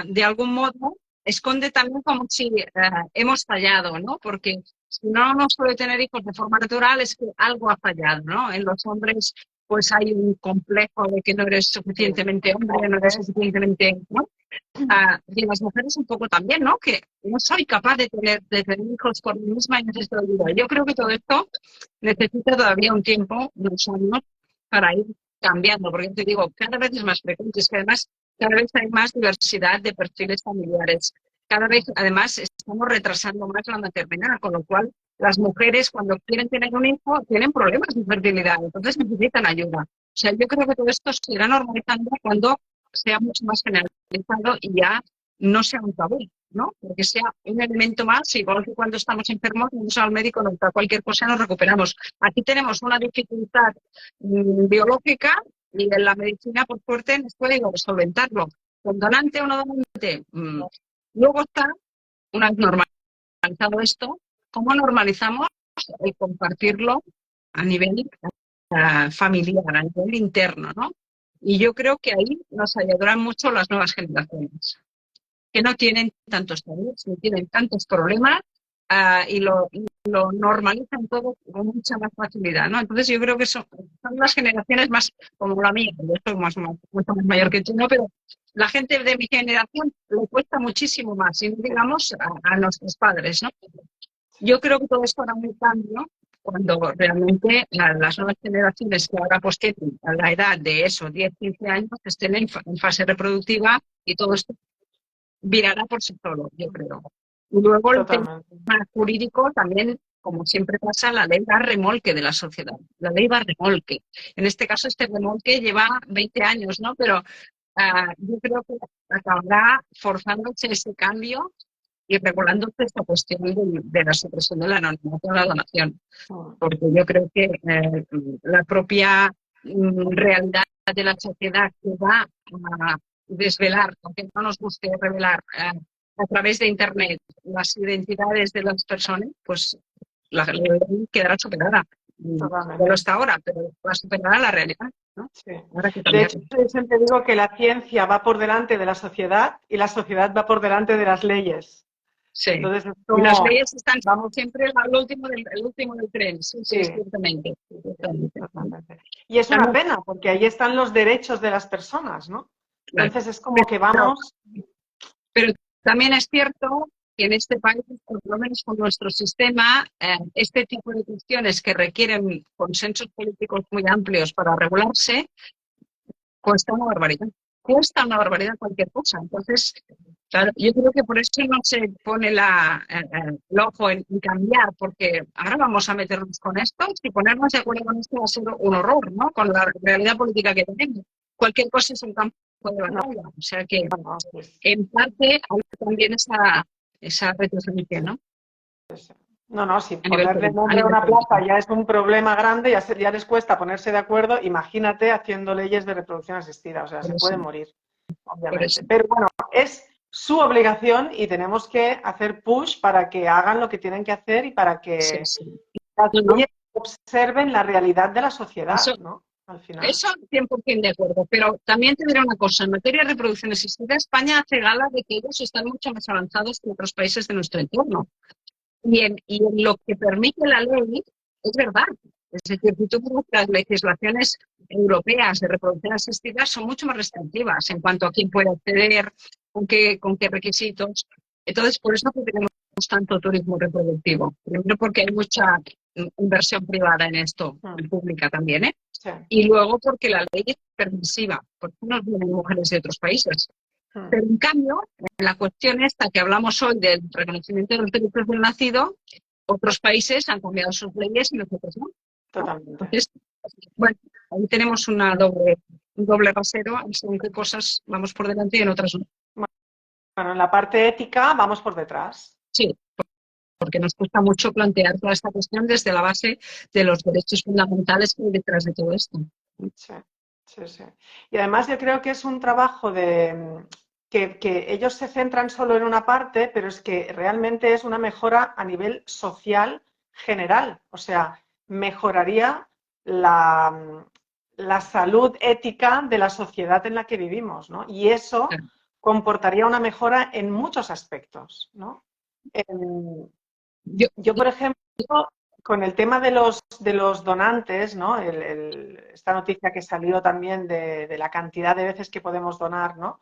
Speaker 2: de algún modo esconde también como si hemos fallado, ¿no? Porque si no suele tener hijos de forma natural es que algo ha fallado, ¿no? En los hombres pues hay un complejo de que no eres
Speaker 1: Sí,
Speaker 2: suficientemente hombre, no eres
Speaker 1: hombres,
Speaker 2: suficientemente, ¿no? Y las mujeres un poco también, ¿no? Que no soy capaz de tener hijos por mí misma y necesito ayuda. Yo creo que todo esto necesita todavía un tiempo, unos años, para ir cambiando, porque te digo, cada vez es más frecuente, es que además cada vez hay más diversidad de perfiles familiares. Cada vez, además, estamos retrasando más la maternidad, con lo cual las mujeres cuando quieren tener un hijo tienen problemas de fertilidad, entonces necesitan ayuda. O sea, yo creo que todo esto se irá normalizando cuando sea mucho más generalizado y ya no sea un tabú, ¿no? Porque sea un elemento más, igual que cuando estamos enfermos, vamos al médico, nos da cualquier cosa, nos recuperamos. Aquí tenemos una dificultad biológica y en la medicina, por suerte, nos puede solventarlo. Con donante o no donante. Luego está, una vez normalizado esto, ¿cómo normalizamos el compartirlo a nivel familiar, a nivel interno, ¿no? Y yo creo que ahí nos ayudarán mucho las nuevas generaciones, que no tienen tantos tabúes, no tienen tantos problemas y lo normalizan todo con mucha más facilidad, ¿no? Entonces yo creo que son las generaciones más como la mía, yo soy mucho más mayor que tú, ¿no? Pero la gente de mi generación le cuesta muchísimo más, y digamos a nuestros padres, ¿no? Yo creo que todo esto hará un cambio cuando realmente las nuevas generaciones que ahora pues tienen a la edad de eso, 10, 15 años, estén en fase reproductiva y todo esto virará por sí solo, yo creo. Y luego el tema
Speaker 1: totalmente.
Speaker 2: jurídico también, como siempre pasa, la ley va a remolque de la sociedad. La ley va a remolque. En este caso, este remolque lleva 20 años, ¿no? Pero yo creo que acabará forzándose ese cambio y regulándose esta cuestión de la supresión del anonimato de la donación. Porque yo creo que la propia realidad de la sociedad que va a desvelar, aunque no nos guste revelar a través de Internet las identidades de las personas, pues la ley quedará superada. Ya lo
Speaker 1: Totalmente.
Speaker 2: está ahora, pero va a superar la realidad, ¿no?
Speaker 1: Sí.
Speaker 2: Habrá que
Speaker 1: De hecho,
Speaker 2: cambiarlo.
Speaker 1: yo siempre digo que la ciencia va por delante de la sociedad y la sociedad va por delante de las leyes.
Speaker 2: Sí.
Speaker 1: Entonces es
Speaker 2: Y las
Speaker 1: como,
Speaker 2: leyes están
Speaker 1: vamos,
Speaker 2: siempre el último del tren. Sí, sí,
Speaker 1: sí,
Speaker 2: ciertamente.
Speaker 1: sí, sí,
Speaker 2: Ciertamente.
Speaker 1: totalmente. Y es una
Speaker 2: Estamos,
Speaker 1: pena, porque ahí están los derechos de las personas, ¿no?
Speaker 2: claro.
Speaker 1: Entonces es como que
Speaker 2: Pero
Speaker 1: vamos,
Speaker 2: Pero también es cierto que en este país, por lo menos con nuestro sistema, este tipo de cuestiones que requieren consensos políticos muy amplios para regularse, cuesta una barbaridad. Cuesta una barbaridad cualquier cosa. Entonces, claro, yo creo que por eso no se pone el ojo en cambiar, porque ahora vamos a meternos con esto y ponernos de acuerdo con esto va a ser un horror, ¿no? Con la realidad política que tenemos. Cualquier cosa es un campo de
Speaker 1: No,
Speaker 2: batalla. O sea que,
Speaker 1: no, no, pues,
Speaker 2: en parte, hay también esa retrocesión, ¿no?
Speaker 1: no, no, si
Speaker 2: A nivel,
Speaker 1: ponerle
Speaker 2: a
Speaker 1: nombre a
Speaker 2: nivel
Speaker 1: una
Speaker 2: político.
Speaker 1: plaza ya es un problema grande, ya les cuesta ponerse de acuerdo, imagínate haciendo leyes de reproducción asistida, o sea,
Speaker 2: Por
Speaker 1: se
Speaker 2: eso,
Speaker 1: puede morir,
Speaker 2: por eso.
Speaker 1: obviamente. Pero bueno, es su obligación y tenemos que hacer push para que hagan lo que tienen que hacer y para
Speaker 2: Sí,
Speaker 1: que
Speaker 2: sí.
Speaker 1: las
Speaker 2: No, no,
Speaker 1: leyes observen la realidad de la sociedad,
Speaker 2: eso,
Speaker 1: ¿no? Al final.
Speaker 2: eso 100% de acuerdo. Pero también te diré una cosa. En materia de reproducción asistida, España hace gala de que ellos están mucho más avanzados que otros países de nuestro entorno. Y en lo que permite la ley, es verdad. Es decir, si tú ves las legislaciones europeas de reproducción asistida son mucho más restrictivas en cuanto a quién puede acceder, con qué requisitos. Entonces, por eso que tenemos tanto turismo reproductivo. Primero porque hay mucha inversión privada en esto,
Speaker 1: Mm,
Speaker 2: y pública también, ¿eh?
Speaker 1: sí.
Speaker 2: Y luego porque la ley es permisiva, porque no vienen mujeres de otros países.
Speaker 1: Mm,
Speaker 2: Pero en cambio, en la cuestión esta que hablamos hoy del reconocimiento de los derechos del nacido, otros países han cambiado sus leyes y nosotros no. ¿No?
Speaker 1: totalmente.
Speaker 2: Entonces, bueno, ahí tenemos un doble rasero, en qué cosas vamos por delante y en otras no.
Speaker 1: Bueno, en la parte ética vamos por detrás.
Speaker 2: Sí, porque nos cuesta mucho plantear toda esta cuestión desde la base de los derechos fundamentales que hay detrás de todo esto.
Speaker 1: Sí, sí, sí. Y además yo creo que es un trabajo que ellos se centran solo en una parte, pero es que realmente es una mejora a nivel social general. O sea, mejoraría la salud ética de la sociedad en la que vivimos, ¿no? Y eso
Speaker 2: Claro.
Speaker 1: comportaría una mejora en muchos aspectos, ¿no? En-
Speaker 2: Yo,
Speaker 1: yo, por ejemplo, con el tema de los donantes, ¿no? Esta noticia que salió también de la cantidad de veces que podemos donar, ¿no?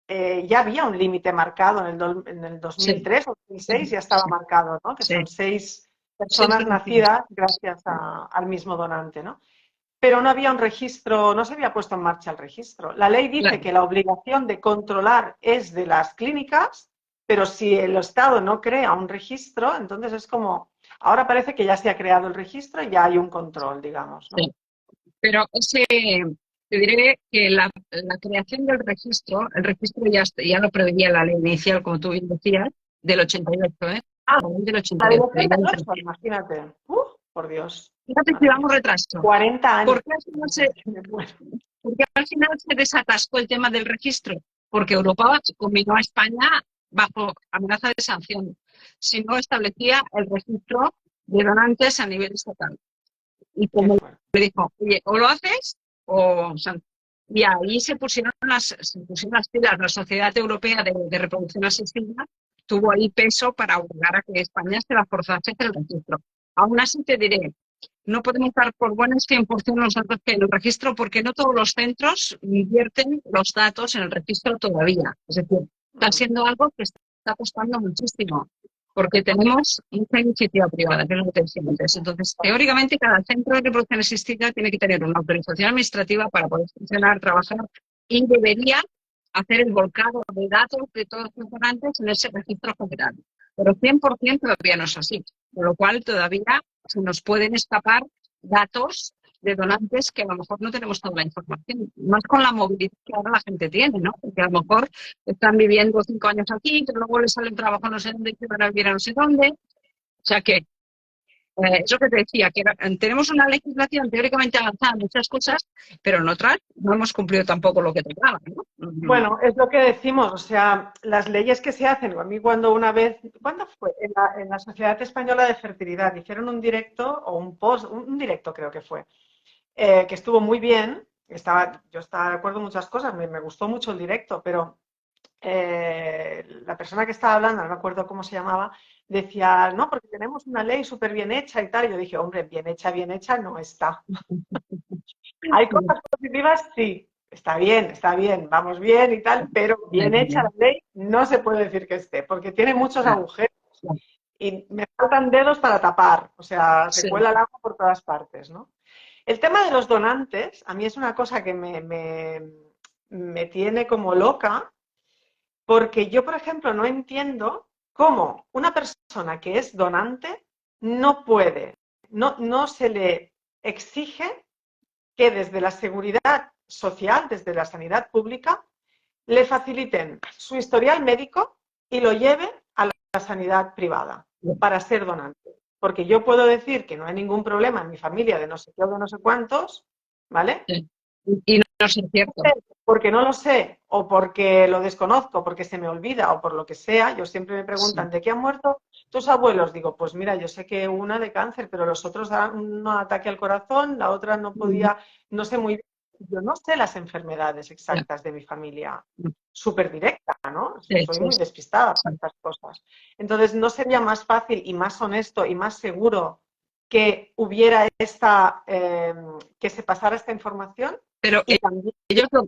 Speaker 1: Ya había un límite marcado en el
Speaker 2: sí,
Speaker 1: 2003 o 2006,
Speaker 2: sí,
Speaker 1: ya estaba
Speaker 2: sí,
Speaker 1: marcado, ¿no? Que
Speaker 2: sí,
Speaker 1: son 6
Speaker 2: sí,
Speaker 1: personas nacidas gracias al mismo donante, ¿no? Pero no había un registro, no se había puesto en marcha el registro. La ley dice
Speaker 2: claro.
Speaker 1: que la obligación de controlar es de las clínicas, pero si el Estado no crea un registro, entonces es como, ahora parece que ya se ha creado el registro y ya hay un control, digamos, ¿no?
Speaker 2: Sí. Pero te diré que la creación del registro, el registro ya lo preveía la ley inicial, como tú bien decías, del 88, ¿eh?
Speaker 1: Ah,
Speaker 2: La ley del
Speaker 1: la del
Speaker 2: 88. Ya entré.
Speaker 1: 88, imagínate. Por Dios,
Speaker 2: Fíjate si
Speaker 1: madre mía.
Speaker 2: vamos retraso.
Speaker 1: 40 años.
Speaker 2: ¿Por qué porque al final se desatascó el tema del registro? Porque Europa combinó a España bajo amenaza de sanción si no establecía el registro de donantes a nivel estatal. Y
Speaker 1: Qué
Speaker 2: como
Speaker 1: fuerte.
Speaker 2: le dijo, oye, o lo haces o... sea, y ahí se pusieron las pilas. La Sociedad Europea de Reproducción Asistida tuvo ahí peso para obligar a que España se la forzase a hacer el registro. Aún así te diré, no podemos dar por buenos 100% los datos que en el registro, porque no todos los centros invierten los datos en el registro todavía. Es decir, está siendo algo que está costando muchísimo, porque tenemos mucha iniciativa privada, que es lo que te decía antes. Entonces, teóricamente, cada centro de reproducción asistida tiene que tener una autorización administrativa para poder funcionar, trabajar, y debería hacer el volcado de datos de todos los donantes en ese registro general. Pero 100% todavía no es así, con lo cual todavía se nos pueden escapar datos de donantes que a lo mejor no tenemos toda la información, más con la movilidad que ahora la gente tiene, ¿no? Porque a lo mejor están viviendo 5 años aquí, pero luego les sale un trabajo no sé dónde, que van a vivir a no sé dónde. O sea que, eso que te decía, que tenemos una legislación teóricamente avanzada en muchas cosas, pero en otras no hemos cumplido tampoco lo que tocaba, ¿no?
Speaker 1: Bueno, es lo que decimos, o sea, las leyes que se hacen, a mí cuando una vez, ¿cuándo fue? En la Sociedad Española de Fertilidad hicieron un directo o un post, un directo creo que fue, que estuvo muy bien, yo estaba de acuerdo en muchas cosas, me gustó mucho el directo, pero la persona que estaba hablando, no me acuerdo cómo se llamaba, decía, no, porque tenemos una ley súper bien hecha y tal, y yo dije, hombre, bien hecha no está. Hay cosas positivas, sí, está bien, vamos bien y tal, pero bien hecha la ley no se puede decir que esté, porque tiene muchos agujeros y me faltan dedos para tapar, o sea, se
Speaker 2: Sí,
Speaker 1: cuela el agua por todas partes, ¿no? El tema de los donantes, a mí es una cosa que me tiene como loca, porque yo, por ejemplo, no entiendo cómo una persona que es donante no puede, no se le exige que desde la seguridad social, desde la sanidad pública, le faciliten su historial médico y lo lleven a la sanidad privada para ser donante. Porque yo puedo decir que no hay ningún problema en mi familia de no sé qué o de no sé cuántos, ¿vale?
Speaker 2: Sí. Y no es cierto.
Speaker 1: Porque no lo sé, o porque lo desconozco, porque se me olvida, o por lo que sea. Yo siempre me preguntan, ¿de qué han muerto tus abuelos? Digo, pues mira, yo sé que una de cáncer, pero los otros dan un ataque al corazón, la otra no podía, no sé muy bien. Yo no sé las enfermedades exactas de mi familia, súper directa, ¿no? Soy muy despistada para estas cosas. Entonces, ¿no sería más fácil y más honesto y más seguro que hubiera que se pasara esta información?
Speaker 2: Pero
Speaker 1: Y también
Speaker 2: ellos lo...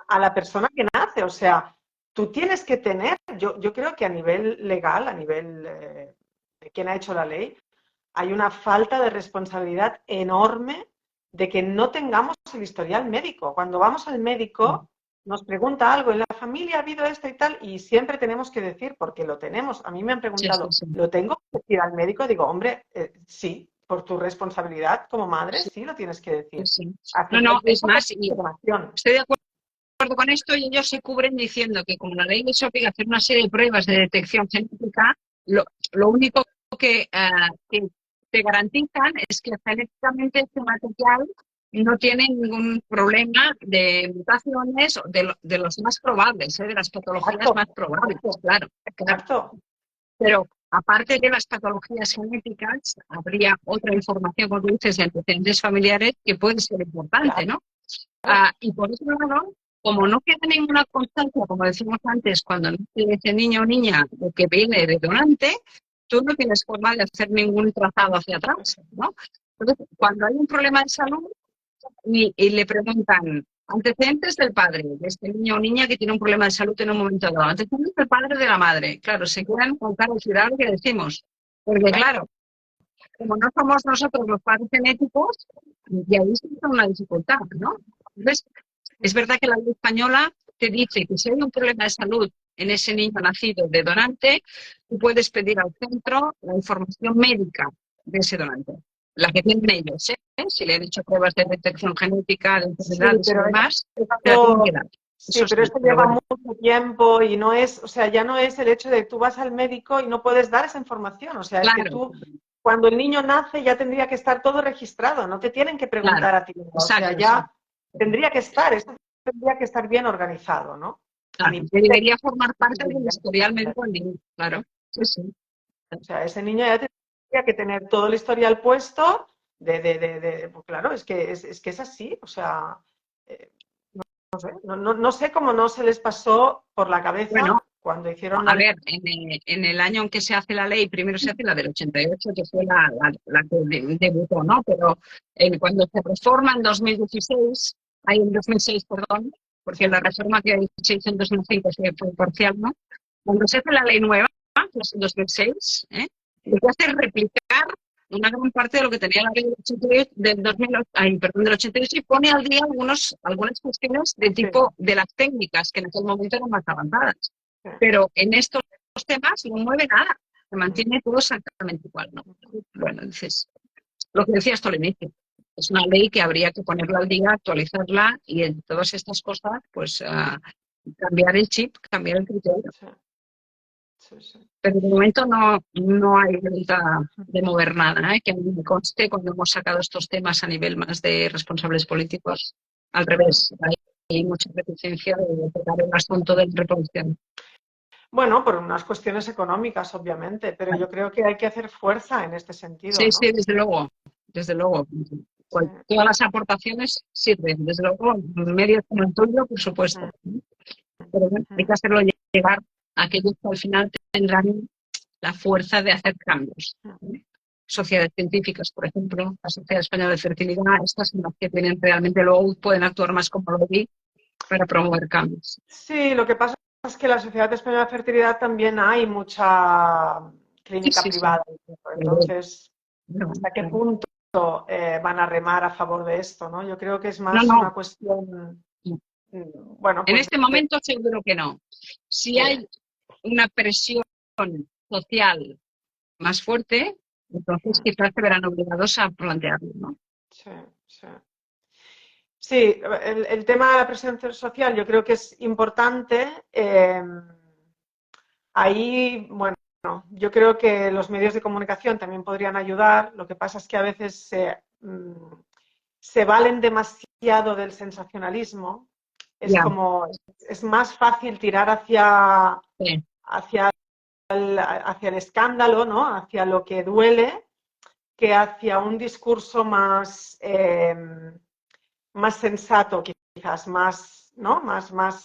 Speaker 1: a la persona que nace, o sea, tú tienes que tener, yo creo que a nivel legal, a nivel de quien ha hecho la ley, hay una falta de responsabilidad enorme de que no tengamos el historial médico. Cuando vamos al médico, nos pregunta algo, en la familia ha habido esto y tal, y siempre tenemos que decir, porque lo tenemos. A mí me han preguntado, ¿lo tengo que decir al médico? Digo, hombre, sí, por tu responsabilidad como madre, sí lo tienes que decir.
Speaker 2: No, es más, y estoy de acuerdo con esto, y ellos se cubren diciendo que como la ley les obliga a hacer una serie de pruebas de detección genética, lo único que te garantizan es que genéticamente este material no tiene ningún problema de mutaciones de los más probables, de las patologías más probables, claro.
Speaker 1: Exacto.
Speaker 2: Pero aparte de las patologías genéticas, habría otra información, como tú dices, de antecedentes familiares que puede ser importante, ¿no? Y por otro lado, como no queda ninguna constancia, como decimos antes, cuando nace ese niño o niña que viene de donante, tú no tienes forma de hacer ningún trazado hacia atrás, ¿no? Entonces, cuando hay un problema de salud y le preguntan antecedentes del padre, de este niño o niña que tiene un problema de salud en un momento dado, antecedentes del padre de la madre, claro, se quedan con cara de ciudad lo que decimos, porque claro, como no somos nosotros los padres genéticos, y ahí se da una dificultad, ¿no? Entonces, es verdad que la ley española te dice que si hay un problema de salud en ese niño nacido de donante, tú puedes pedir al centro la información médica de ese donante, la que tienen ellos, ¿eh? Si le han hecho pruebas de detección genética, de enfermedades y demás, te la tienen que dar.
Speaker 1: Sí, pero esto lleva mucho tiempo y no es, o sea, ya no es el hecho de tú vas al médico y no puedes dar esa información, o sea, es que tú, cuando el niño nace ya tendría que estar todo registrado, no te tienen que preguntar a ti, o sea, ya tendría que estar, esto tendría que estar bien organizado, ¿no?
Speaker 2: Claro, que debería formar parte del historial médico del niño, claro. Sí, sí.
Speaker 1: O sea, ese niño ya tendría que tener todo el historial puesto pues claro, es que es así, o sea, no sé cómo no se les pasó por la cabeza cuando hicieron
Speaker 2: la ley. A ver, en el año en que se hace la ley, primero se hace la del 88, que fue la que debutó, ¿no? Pero cuando se reforma en 2016, en 2006, perdón, porque la reforma que se hizo en 2005 fue parcial, ¿no? Cuando se hace la ley nueva, que es en 2006, lo que hace es replicar una gran parte de lo que tenía la ley del 88, del 88, y pone al día algunas cuestiones de tipo de las técnicas que en aquel momento eran más avanzadas. Pero en estos temas no mueve nada, se mantiene todo exactamente igual, ¿no? Bueno, entonces, lo que decías tú al inicio, es una ley que habría que ponerla al día, actualizarla y en todas estas cosas, pues cambiar el chip, cambiar el criterio. Pero de momento no hay voluntad de mover nada, que a mí me conste cuando hemos sacado estos temas a nivel más de responsables políticos. Al revés, hay mucha reticencia de tocar el asunto de reproducción.
Speaker 1: Bueno, por unas cuestiones económicas, obviamente, pero yo creo que hay que hacer fuerza en este sentido.
Speaker 2: Sí,
Speaker 1: ¿no?
Speaker 2: sí, desde luego, desde luego. Todas las aportaciones sirven, desde luego, medios como el tuyo, por supuesto. Pero bueno, hay que hacerlo llegar a aquellos que al final tendrán la fuerza de hacer cambios. Sociedades científicas, por ejemplo, la Sociedad Española de Fertilidad, estas son las que tienen realmente, luego pueden actuar más como lobby para promover cambios.
Speaker 1: Sí, lo que pasa es que en la Sociedad Española de Fertilidad también hay mucha clínica privada. Sí. Entonces, ¿hasta qué punto van a remar a favor de esto? ¿no? Yo creo que es más una cuestión... Bueno,
Speaker 2: pues, en este momento seguro que no. Si hay una presión social más fuerte, entonces quizás se verán obligados a plantearlo, ¿no?
Speaker 1: Sí, sí. Sí, el tema de la presión social yo creo que es importante. Ahí, bueno, yo creo que los medios de comunicación también podrían ayudar. Lo que pasa es que a veces se valen demasiado del sensacionalismo. Es
Speaker 2: Ya,
Speaker 1: como, es más fácil tirar hacia hacia el escándalo, ¿no? Hacia lo que duele, que hacia un discurso más sensato, quizás, más, ¿no?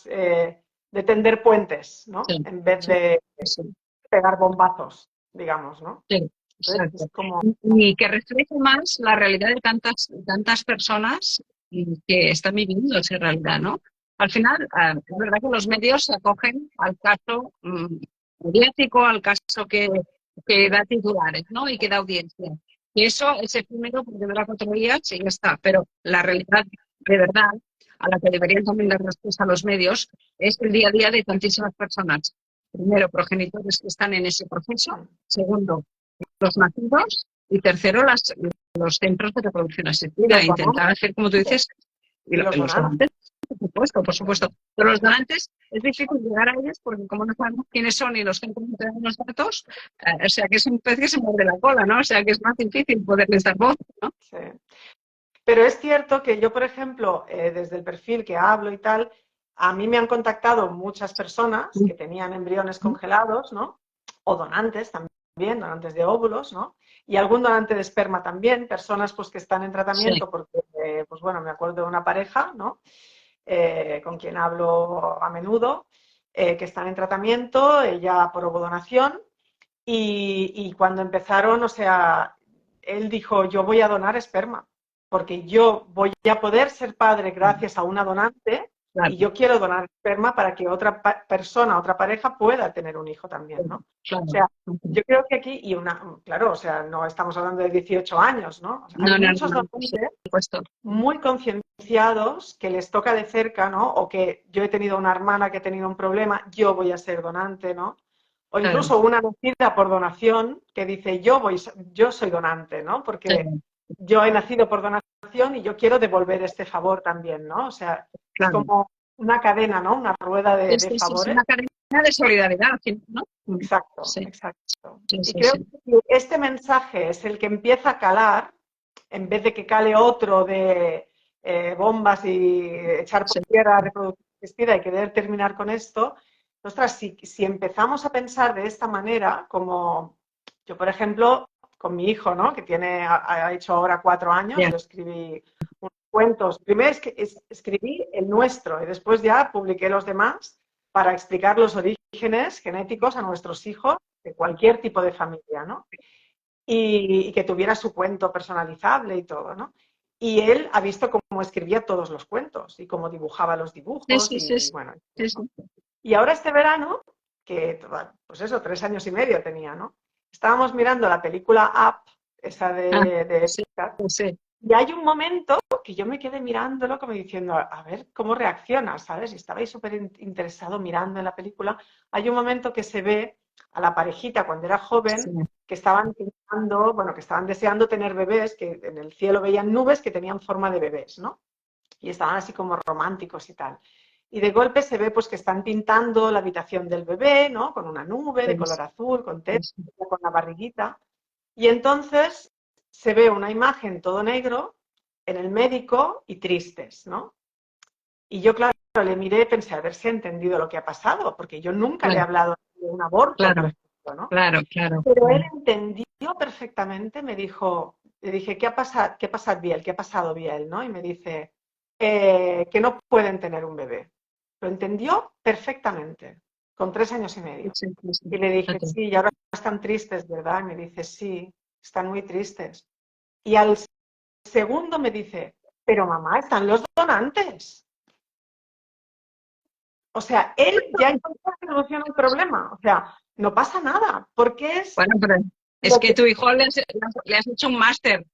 Speaker 1: De tender puentes, ¿no?
Speaker 2: sí,
Speaker 1: En vez
Speaker 2: sí,
Speaker 1: de
Speaker 2: sí.
Speaker 1: pegar bombazos, digamos, ¿no?
Speaker 2: Sí,
Speaker 1: Entonces, es
Speaker 2: exacto.
Speaker 1: como,
Speaker 2: Y que refleje más la realidad de tantas personas que están viviendo esa realidad, ¿no? Al final, es verdad que los medios se acogen al caso mediático, al caso que da titulares, ¿no? Y que da audiencia. Y eso es efímero porque dura 4 días y ya está. Pero la realidad de verdad, a la que deberían también dar respuesta a los medios, es el día a día de tantísimas personas. Primero, progenitores que están en ese proceso. Segundo, los nacidos y tercero, los centros de reproducción
Speaker 1: y
Speaker 2: asistida.
Speaker 1: los
Speaker 2: Intentar
Speaker 1: donantes,
Speaker 2: hacer, como tú dices,
Speaker 1: y los
Speaker 2: los
Speaker 1: donantes.
Speaker 2: donantes, por supuesto. Pero los donantes es difícil llegar a ellos porque como no sabemos quiénes son y los centros no tenemos los datos, o sea que es un pez que se muerde la cola, ¿no? O sea que es más difícil poderles dar voz, ¿no?
Speaker 1: Sí. Pero es cierto que yo, por ejemplo, desde el perfil que hablo y tal, a mí me han contactado muchas personas que tenían embriones congelados, ¿no? O donantes también, donantes de óvulos, ¿no? Y algún donante de esperma también, personas pues que están en
Speaker 2: Sí,
Speaker 1: tratamiento porque, pues bueno, me acuerdo de una pareja, ¿no? Con quien hablo a menudo, que están en tratamiento, ella por ovodonación, y cuando empezaron, o sea, él dijo, yo voy a donar esperma, porque yo voy a poder ser padre gracias a una donante
Speaker 2: claro,
Speaker 1: y yo quiero donar esperma para que otra persona, otra pareja pueda tener un hijo también, ¿no? O
Speaker 2: claro.
Speaker 1: sea, yo creo que aquí, claro, o sea, no estamos hablando de 18 años, ¿no? O sea, hay
Speaker 2: No, no,
Speaker 1: muchos
Speaker 2: no, por
Speaker 1: donantes
Speaker 2: supuesto.
Speaker 1: muy concienciados que les toca de cerca, ¿no? O que yo he tenido una hermana que ha tenido un problema, yo voy a ser donante, ¿no? O
Speaker 2: Claro,
Speaker 1: incluso una nacida por donación que dice yo soy donante, ¿no? Porque
Speaker 2: claro,
Speaker 1: yo he nacido por donación y yo quiero devolver este favor también, ¿no? O sea, es
Speaker 2: claro.
Speaker 1: como una cadena, ¿no? Una rueda de
Speaker 2: Es
Speaker 1: favores.
Speaker 2: una cadena de solidaridad, ¿no?
Speaker 1: Exacto,
Speaker 2: Sí,
Speaker 1: exacto.
Speaker 2: sí,
Speaker 1: Y
Speaker 2: sí,
Speaker 1: creo
Speaker 2: sí.
Speaker 1: que este mensaje es el que empieza a calar, en vez de que cale otro de bombas y echar por
Speaker 2: Sí,
Speaker 1: tierra reproducción asistida y querer terminar con esto. Ostras, si empezamos a pensar de esta manera, como yo, por ejemplo, con mi hijo, ¿no? Que ha hecho ahora 4 años,
Speaker 2: ya,
Speaker 1: yo escribí unos cuentos. Primero escribí el nuestro y después ya publiqué los demás para explicar los orígenes genéticos a nuestros hijos de cualquier tipo de familia, ¿no? Y que tuviera su cuento personalizable y todo, ¿no? Y él ha visto cómo escribía todos los cuentos y cómo dibujaba los
Speaker 2: sí,
Speaker 1: dibujos
Speaker 2: sí, sí,
Speaker 1: y
Speaker 2: sí,
Speaker 1: bueno.
Speaker 2: sí, sí.
Speaker 1: Y ahora este verano, que pues eso, 3 años y medio tenía, ¿no? Estábamos mirando la película Up, esa
Speaker 2: Ah,
Speaker 1: de
Speaker 2: sí,
Speaker 1: Pixar,
Speaker 2: sí,
Speaker 1: y hay un momento que yo me quedé mirándolo como diciendo, a ver cómo reacciona, ¿sabes? Y estaba ahí súper interesado mirando en la película. Hay un momento que se ve a la parejita cuando era
Speaker 2: sí,
Speaker 1: joven que estaban pensando, bueno, que estaban deseando tener bebés, que en el cielo veían nubes que tenían forma de bebés, ¿no? Y estaban así como románticos y tal. Y de golpe se ve pues que están pintando la habitación del bebé, ¿no? Con una nube de color azul, con
Speaker 2: sí,
Speaker 1: techo,
Speaker 2: sí,
Speaker 1: con la barriguita. Y entonces se ve una imagen todo negro en el médico y tristes, ¿no? Y yo, claro, le miré y pensé, a ver si ha entendido lo que ha pasado, porque yo nunca le he
Speaker 2: claro,
Speaker 1: hablado de un aborto, por
Speaker 2: claro,
Speaker 1: ejemplo, ¿no?
Speaker 2: claro, claro,
Speaker 1: Pero él
Speaker 2: claro.
Speaker 1: entendió perfectamente, me dijo, le dije, ¿qué ha pasado, Biel? ¿Qué ha pasado, Biel? ¿No? Y me dice, que no pueden tener un bebé. Lo entendió perfectamente, con 3 años y medio.
Speaker 2: Sí, sí, sí,
Speaker 1: Y le dije,
Speaker 2: fíjate.
Speaker 1: sí, y ahora están tristes, ¿verdad? Y me dice, sí, están muy tristes. Y al segundo me dice, pero mamá, están los donantes. O sea, él ya encontró la solución al problema. O sea, no pasa nada, porque es
Speaker 2: Bueno, pero es
Speaker 1: lo
Speaker 2: que
Speaker 1: que,
Speaker 2: tu hijo le has hecho un máster.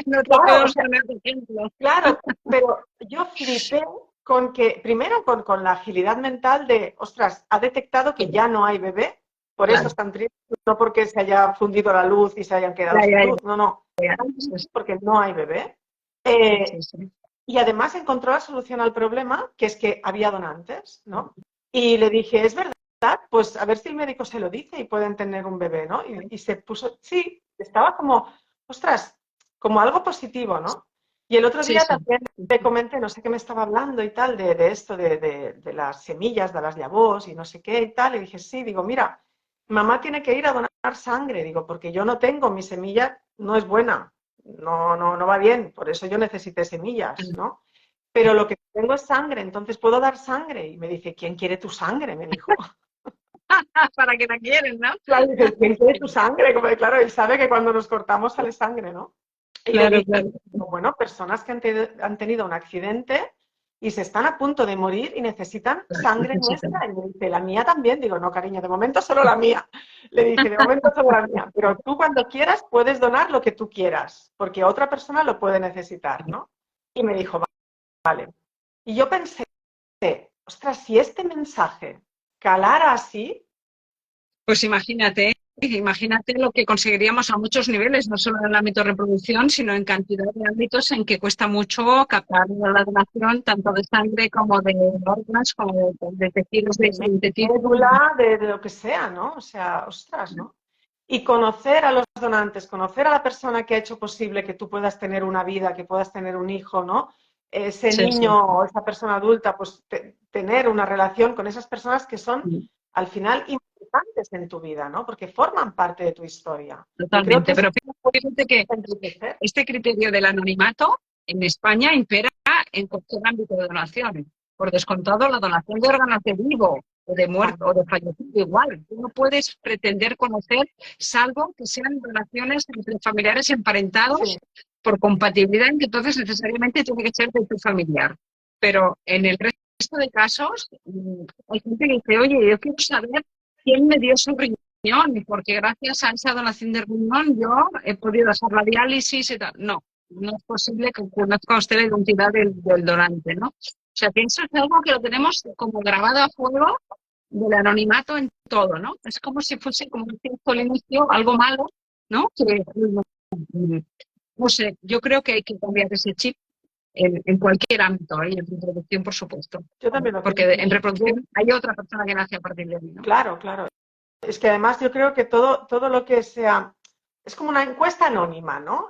Speaker 2: Nosotros
Speaker 1: claro, o
Speaker 2: podemos
Speaker 1: sea,
Speaker 2: poner ejemplos.
Speaker 1: claro, pero yo flipé con que, primero con la agilidad mental de, ostras, ha detectado que
Speaker 2: Sí,
Speaker 1: ya no hay bebé, por eso
Speaker 2: claro.
Speaker 1: están tristes, no porque se haya fundido la luz y se hayan quedado
Speaker 2: Ya,
Speaker 1: sin
Speaker 2: ya,
Speaker 1: luz, no, no,
Speaker 2: ya.
Speaker 1: están
Speaker 2: Sí,
Speaker 1: tristes porque no hay bebé.
Speaker 2: sí,
Speaker 1: Eh,
Speaker 2: sí, sí.
Speaker 1: y además encontró la solución al problema, que es que había donantes, ¿no? Y le dije, ¿es verdad? Pues a ver si el médico se lo dice y pueden tener un bebé, ¿no? Y se puso, sí, estaba como, ostras, como algo positivo, ¿no? Y el otro
Speaker 2: Sí,
Speaker 1: día
Speaker 2: sí.
Speaker 1: también le comenté, no sé qué me estaba hablando y tal, de esto, de las semillas, de las llavors y no sé qué y tal. Y dije, sí, digo, mira, mamá tiene que ir a donar sangre, digo, porque yo no tengo, mi semilla no es buena, no va bien, por eso yo necesité semillas, ¿no? Pero lo que tengo es sangre, entonces puedo dar sangre. Y me dice, ¿quién quiere tu sangre? Me dijo.
Speaker 2: Para que la quieren, ¿no?
Speaker 1: Claro, dice, ¿quién quiere tu sangre? Como de, claro, él sabe que cuando nos cortamos sale sangre, ¿no? Y le
Speaker 2: Claro,
Speaker 1: dije,
Speaker 2: claro.
Speaker 1: bueno, personas que han tenido un accidente y se están a punto de morir y necesitan sangre
Speaker 2: Necesitan.
Speaker 1: nuestra. Y me dice, la mía también. Digo, no, cariño, de momento solo la mía. Le dije, de momento solo la mía. Pero tú cuando quieras puedes donar lo que tú quieras, porque otra persona lo puede necesitar, ¿no? Y me dijo, vale. Y yo pensé, ostras, si este mensaje calara así,
Speaker 2: Pues imagínate lo que conseguiríamos a muchos niveles, no solo en el ámbito de reproducción, sino en cantidad de ámbitos en que cuesta mucho captar la donación, tanto de sangre como de órganos, como de tejidos
Speaker 1: de
Speaker 2: de tejidos.
Speaker 1: médula, de lo que sea, ¿no? O sea, ostras, ¿no? Y conocer a los donantes, conocer a la persona que ha hecho posible que tú puedas tener una vida, que puedas tener un hijo, ¿no? Ese
Speaker 2: Sí, sí.
Speaker 1: niño o esa persona adulta, pues tener una relación con esas personas que son al final importantes en tu vida, ¿no? Porque forman parte de tu historia. Y creo que
Speaker 2: Totalmente.
Speaker 1: eso
Speaker 2: Pero fíjate que
Speaker 1: es enriquecer.
Speaker 2: este criterio del anonimato en España impera en cualquier ámbito de donación. Por descontado, la donación de órganos de vivo o de muerto o de fallecido igual. Tú no puedes pretender conocer, salvo que sean relaciones entre familiares
Speaker 1: Sí,
Speaker 2: emparentados por compatibilidad, en que entonces necesariamente tiene que ser de tu familiar. Pero en el resto de casos, hay gente que dice, oye, yo quiero saber quién me dio su riñón, y porque gracias a esa donación de riñón yo he podido hacer la diálisis y tal. No, no es posible que conozca usted la identidad del donante, ¿no? O sea, que eso es algo que lo tenemos como grabado a fuego del anonimato en todo, ¿no? Es como si fuese, como decía al inicio, algo malo, ¿no? Que, no sé, yo creo que hay que cambiar ese chip en cualquier ámbito, y en reproducción, por supuesto.
Speaker 1: yo también lo
Speaker 2: Porque
Speaker 1: pienso.
Speaker 2: en reproducción hay otra persona que nace a partir de mí, ¿no?
Speaker 1: Claro, claro. Es que además yo creo que todo lo que sea, es como una encuesta anónima, ¿no?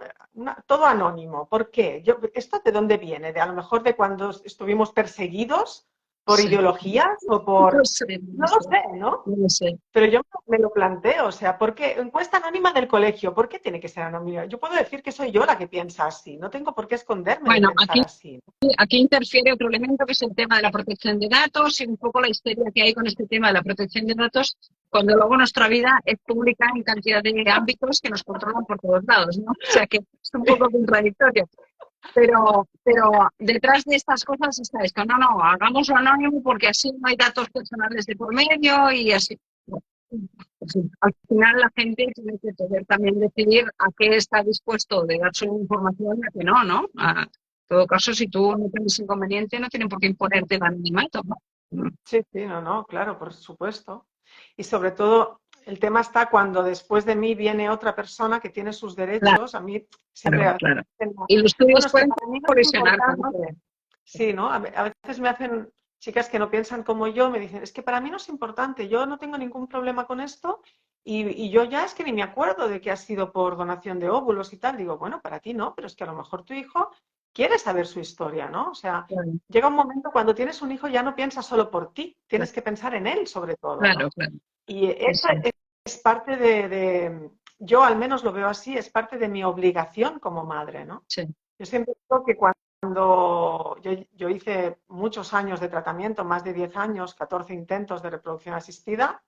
Speaker 1: Todo anónimo. ¿Por qué? ¿Esto de dónde viene? De a lo mejor de cuando estuvimos perseguidos por
Speaker 2: Sí.
Speaker 1: ideologías o
Speaker 2: No
Speaker 1: por...
Speaker 2: sé, no
Speaker 1: No lo
Speaker 2: sé,
Speaker 1: sé, ¿no?
Speaker 2: no lo sé.
Speaker 1: Pero yo me lo planteo, o sea, ¿por qué? Encuesta anónima del colegio, ¿por qué tiene que ser anónima? Yo puedo decir que soy yo la que piensa así, no tengo por qué esconderme de
Speaker 2: Bueno,
Speaker 1: pensar así.
Speaker 2: aquí interfiere otro elemento que es el tema de la protección de datos y un poco la histeria que hay con este tema de la protección de datos, cuando luego nuestra vida es pública en cantidad de ámbitos que nos controlan por todos lados, ¿no? O sea que es un poco contradictorio. Pero detrás de estas cosas está esto. No, no, hagámoslo anónimo porque así no hay datos personales de por medio y así. Pues sí, al final la gente tiene que poder también decidir a qué está dispuesto de dar su información y a qué no, ¿no? En todo caso, si tú no tienes inconveniente, no tienen por qué imponerte el anonimato, ¿no?
Speaker 1: Sí, sí, no, claro, por supuesto. Y sobre todo, el tema está cuando después de mí viene otra persona que tiene sus derechos. A mí siempre
Speaker 2: Claro,
Speaker 1: hacen,
Speaker 2: claro. Y los estudios
Speaker 1: bueno, es que
Speaker 2: pueden
Speaker 1: para mí no es
Speaker 2: colisionar con eso.
Speaker 1: importante. Sí, ¿no? A veces me hacen chicas que no piensan como yo, me dicen, es que para mí no es importante, yo no tengo ningún problema con esto y yo ya es que ni me acuerdo de que ha sido por donación de óvulos y tal. Digo, bueno, para ti no, pero es que a lo mejor tu hijo quiere saber su historia, ¿no? O sea,
Speaker 2: Claro,
Speaker 1: llega un momento cuando tienes un hijo ya no piensas solo por ti, tienes que pensar en él sobre todo,
Speaker 2: claro,
Speaker 1: ¿no?
Speaker 2: claro.
Speaker 1: Y
Speaker 2: Sí,
Speaker 1: eso
Speaker 2: sí.
Speaker 1: es parte yo al menos lo veo así, es parte de mi obligación como madre, ¿no?
Speaker 2: Sí.
Speaker 1: Yo siempre digo que cuando yo hice muchos años de tratamiento, más de 10 años, 14 intentos de reproducción asistida,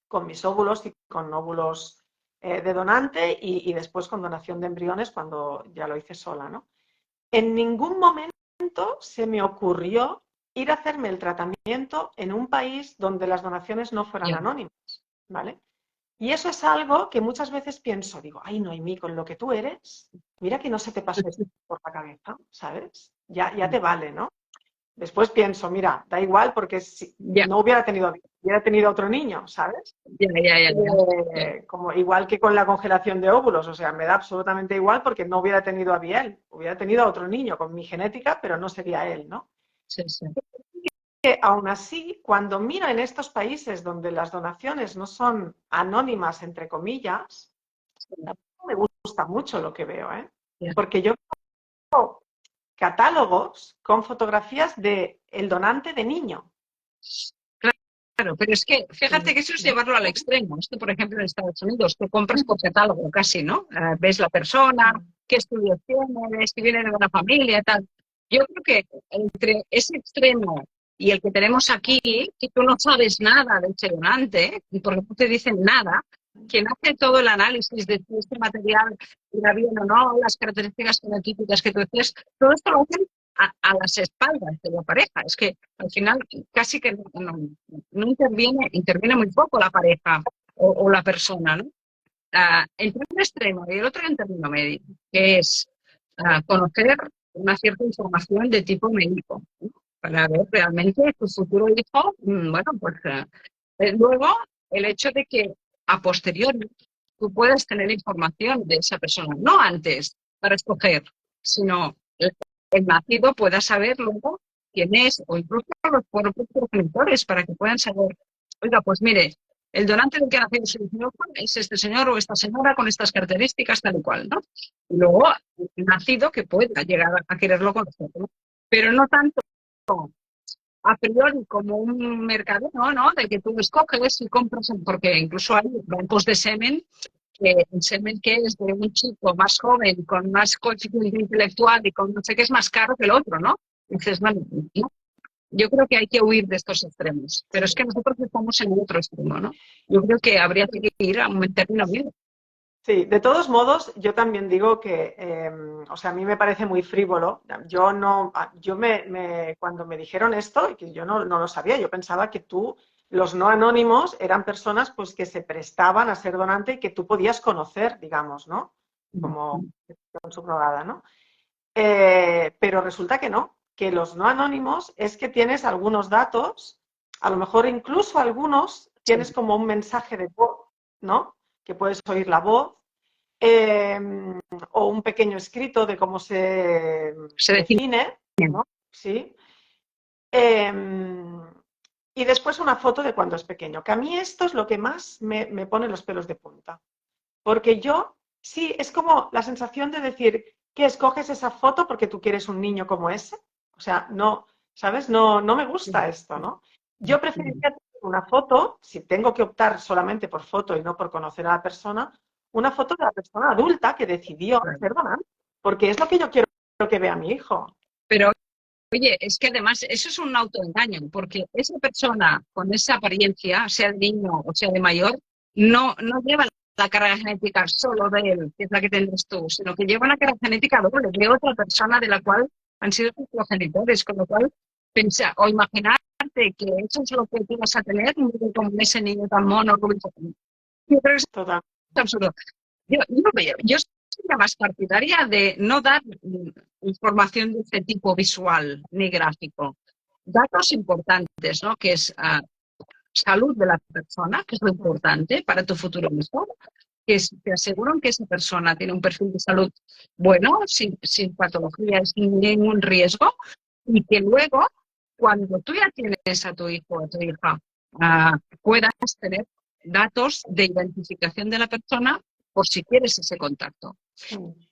Speaker 1: con mis óvulos y con óvulos de donante y después con donación de embriones cuando ya lo hice sola, ¿no? En ningún momento se me ocurrió ir a hacerme el tratamiento en un país donde las donaciones no fueran
Speaker 2: Ya.
Speaker 1: anónimas, ¿vale? Y eso es algo que muchas veces pienso, digo, ay, Noemí, con lo que tú eres, mira que no se te pase esto por la cabeza, ¿sabes? Ya te vale, ¿no? Después pienso, mira, da igual porque si
Speaker 2: Ya.
Speaker 1: no hubiera tenido hubiera tenido otro niño, ¿sabes?
Speaker 2: Ya.
Speaker 1: Como igual que con la congelación de óvulos, o sea, me da absolutamente igual porque no hubiera tenido a Biel, hubiera tenido a otro niño con mi genética, pero no sería él, ¿no?
Speaker 2: Sí, sí.
Speaker 1: Que aún así, cuando miro en estos países donde las donaciones no son anónimas, entre comillas, tampoco me gusta mucho lo que veo, ¿eh?
Speaker 2: Ya.
Speaker 1: Porque yo veo catálogos con fotografías de el donante de niño.
Speaker 2: Claro, pero es que fíjate que eso es llevarlo al extremo. Esto, por ejemplo, en Estados Unidos, tú compras por catálogo casi, ¿no? Ves la persona, qué estudios tiene, si viene de una familia, tal. Yo creo que entre ese extremo y el que tenemos aquí, que tú no sabes nada de ese donante, porque no te dicen nada, quien hace todo el análisis de si este material era bien o no, las características fenotípicas que tú decías, todo esto lo hacen a las espaldas de la pareja. Es que al final casi que no interviene muy poco la pareja o la persona, ¿no? Entre un extremo y el otro en término medio, que es conocer una cierta información de tipo médico, ¿no? Para ver realmente tu futuro hijo, bueno, pues luego el hecho de que a posteriori tú puedas tener información de esa persona, no antes para escoger, sino el nacido pueda saber luego quién es, o incluso los propios progenitores, para que puedan saber, oiga, pues mire, el donante del que ha nacido su hijo es este señor o esta señora con estas características, tal y cual, ¿no? Y luego, el nacido que pueda llegar a quererlo conocer, ¿no? Pero no tanto a priori como un mercado, ¿no? De que tú escoges y compras, porque incluso hay bancos de semen, que el semen que es de un chico más joven, con más coeficiente intelectual y con no sé qué es más caro que el otro, ¿no? Y dices, bueno, ¿no? Yo creo que hay que huir de estos extremos, pero es que nosotros estamos en otro extremo, ¿no? Yo creo que habría que ir a un término medio.
Speaker 1: Sí, de todos modos, yo también digo que, o sea, a mí me parece muy frívolo. Yo no, cuando me dijeron esto, que yo no lo sabía, yo pensaba que los no anónimos eran personas pues que se prestaban a ser donante y que tú podías conocer, digamos, ¿no? Como subrogada, ¿no? Pero resulta que no, que los no anónimos es que tienes algunos datos, a lo mejor incluso algunos tienes como un mensaje de voz, ¿no? Que puedes oír la voz, eh, o un pequeño escrito de cómo se
Speaker 2: Se define.
Speaker 1: define, ¿no? Sí. Eh, y después una foto de cuando es pequeño, que a mí esto es lo que más me pone los pelos de punta. Porque yo, sí, es como la sensación de decir que escoges esa foto porque tú quieres un niño como ese. O sea, no, ¿sabes? No me gusta esto, ¿no? Yo preferiría tener una foto, si tengo que optar solamente por foto y no por conocer a la persona, una foto de la persona adulta que decidió ser donante, porque es lo que yo quiero que vea mi hijo.
Speaker 2: Pero, oye, es que además eso es un autoengaño, porque esa persona con esa apariencia, sea de niño o sea de mayor, no lleva la carga genética solo de él, que es la que tendrás tú, sino que lleva una carga genética doble de otra persona de la cual han sido tus progenitores, con lo cual pensar o imaginarte que eso es lo que tú vas a tener, como ese niño tan mono, rubio. Yo creo que es
Speaker 1: Total.
Speaker 2: absurdo. Yo sería más partidaria de no dar información de este tipo visual ni gráfico. Datos importantes, ¿no? Que es salud de la persona, que es lo importante para tu futuro hijo, que te aseguran que esa persona tiene un perfil de salud bueno, sin patologías, sin ningún riesgo, y que luego, cuando tú ya tienes a tu hijo o a tu hija, puedas tener datos de identificación de la persona por si quieres ese contacto.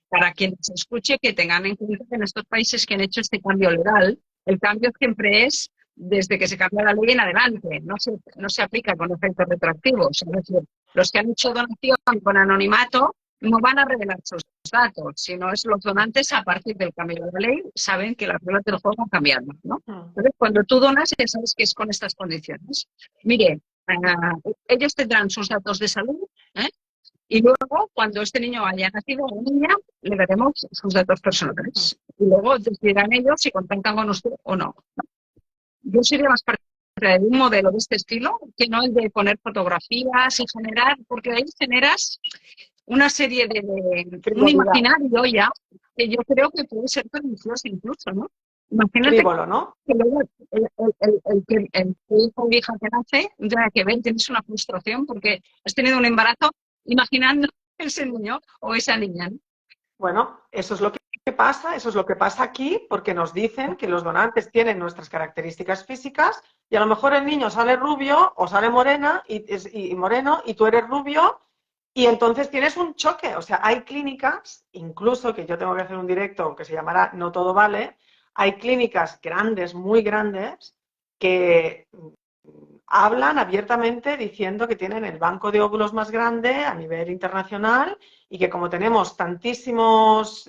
Speaker 2: Para quien se escuche, que tengan en cuenta que en estos países que han hecho este cambio legal, el cambio siempre es desde que se cambia la ley en adelante, no se aplica con efectos retroactivos. Es decir, los que han hecho donación con anonimato no van a revelar sus datos, sino es los donantes a partir del cambio de la ley saben que las reglas del juego han cambiado, ¿no? Entonces, cuando tú donas, ya sabes que es con estas condiciones. Mire, ellos tendrán sus datos de salud, ¿eh? Y luego, cuando este niño haya nacido o niña, le daremos sus datos personales. Y luego decidirán ellos si contactan con usted o no. Yo sería más partidaria de un modelo de este estilo que no el de poner fotografías y generar, porque ahí generas una serie de un imaginario ya que yo creo que puede ser pernicioso incluso, ¿no? Imagínate
Speaker 1: frívolo, ¿no?
Speaker 2: que luego el hijo o hija que nace no tiene que ver, tienes una frustración porque has tenido un embarazo imaginando ese niño o esa niña, ¿no?
Speaker 1: Bueno, eso es lo que pasa, eso es lo que pasa aquí, porque nos dicen que los donantes tienen nuestras características físicas y a lo mejor el niño sale rubio o sale morena y moreno y tú eres rubio y entonces tienes un choque. O sea, hay clínicas, incluso que yo tengo que hacer un directo que se llamará No Todo Vale, hay clínicas grandes, muy grandes, que hablan abiertamente diciendo que tienen el banco de óvulos más grande a nivel internacional y que como tenemos tantísimas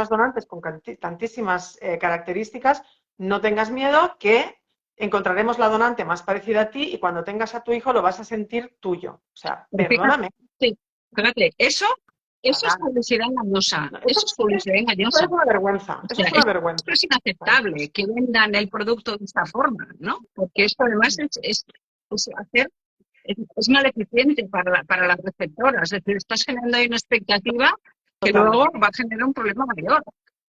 Speaker 1: donantes con tantísimas características, no tengas miedo que encontraremos la donante más parecida a ti y cuando tengas a tu hijo lo vas a sentir tuyo. O sea,
Speaker 2: Pero
Speaker 1: perdóname.
Speaker 2: fíjate, eso es
Speaker 1: Fatal.
Speaker 2: publicidad engañosa,
Speaker 1: No,
Speaker 2: eso es publicidad
Speaker 1: eso
Speaker 2: engañosa.
Speaker 1: es una vergüenza,
Speaker 2: O
Speaker 1: eso
Speaker 2: sea,
Speaker 1: es una
Speaker 2: esto
Speaker 1: vergüenza.
Speaker 2: es
Speaker 1: ¿Vale?
Speaker 2: inaceptable que vendan el producto de esta forma, ¿no? Porque esto además es maleficiente para las receptoras. Es decir, estás generando ahí una expectativa que luego
Speaker 1: Totalmente,
Speaker 2: va a generar un problema mayor.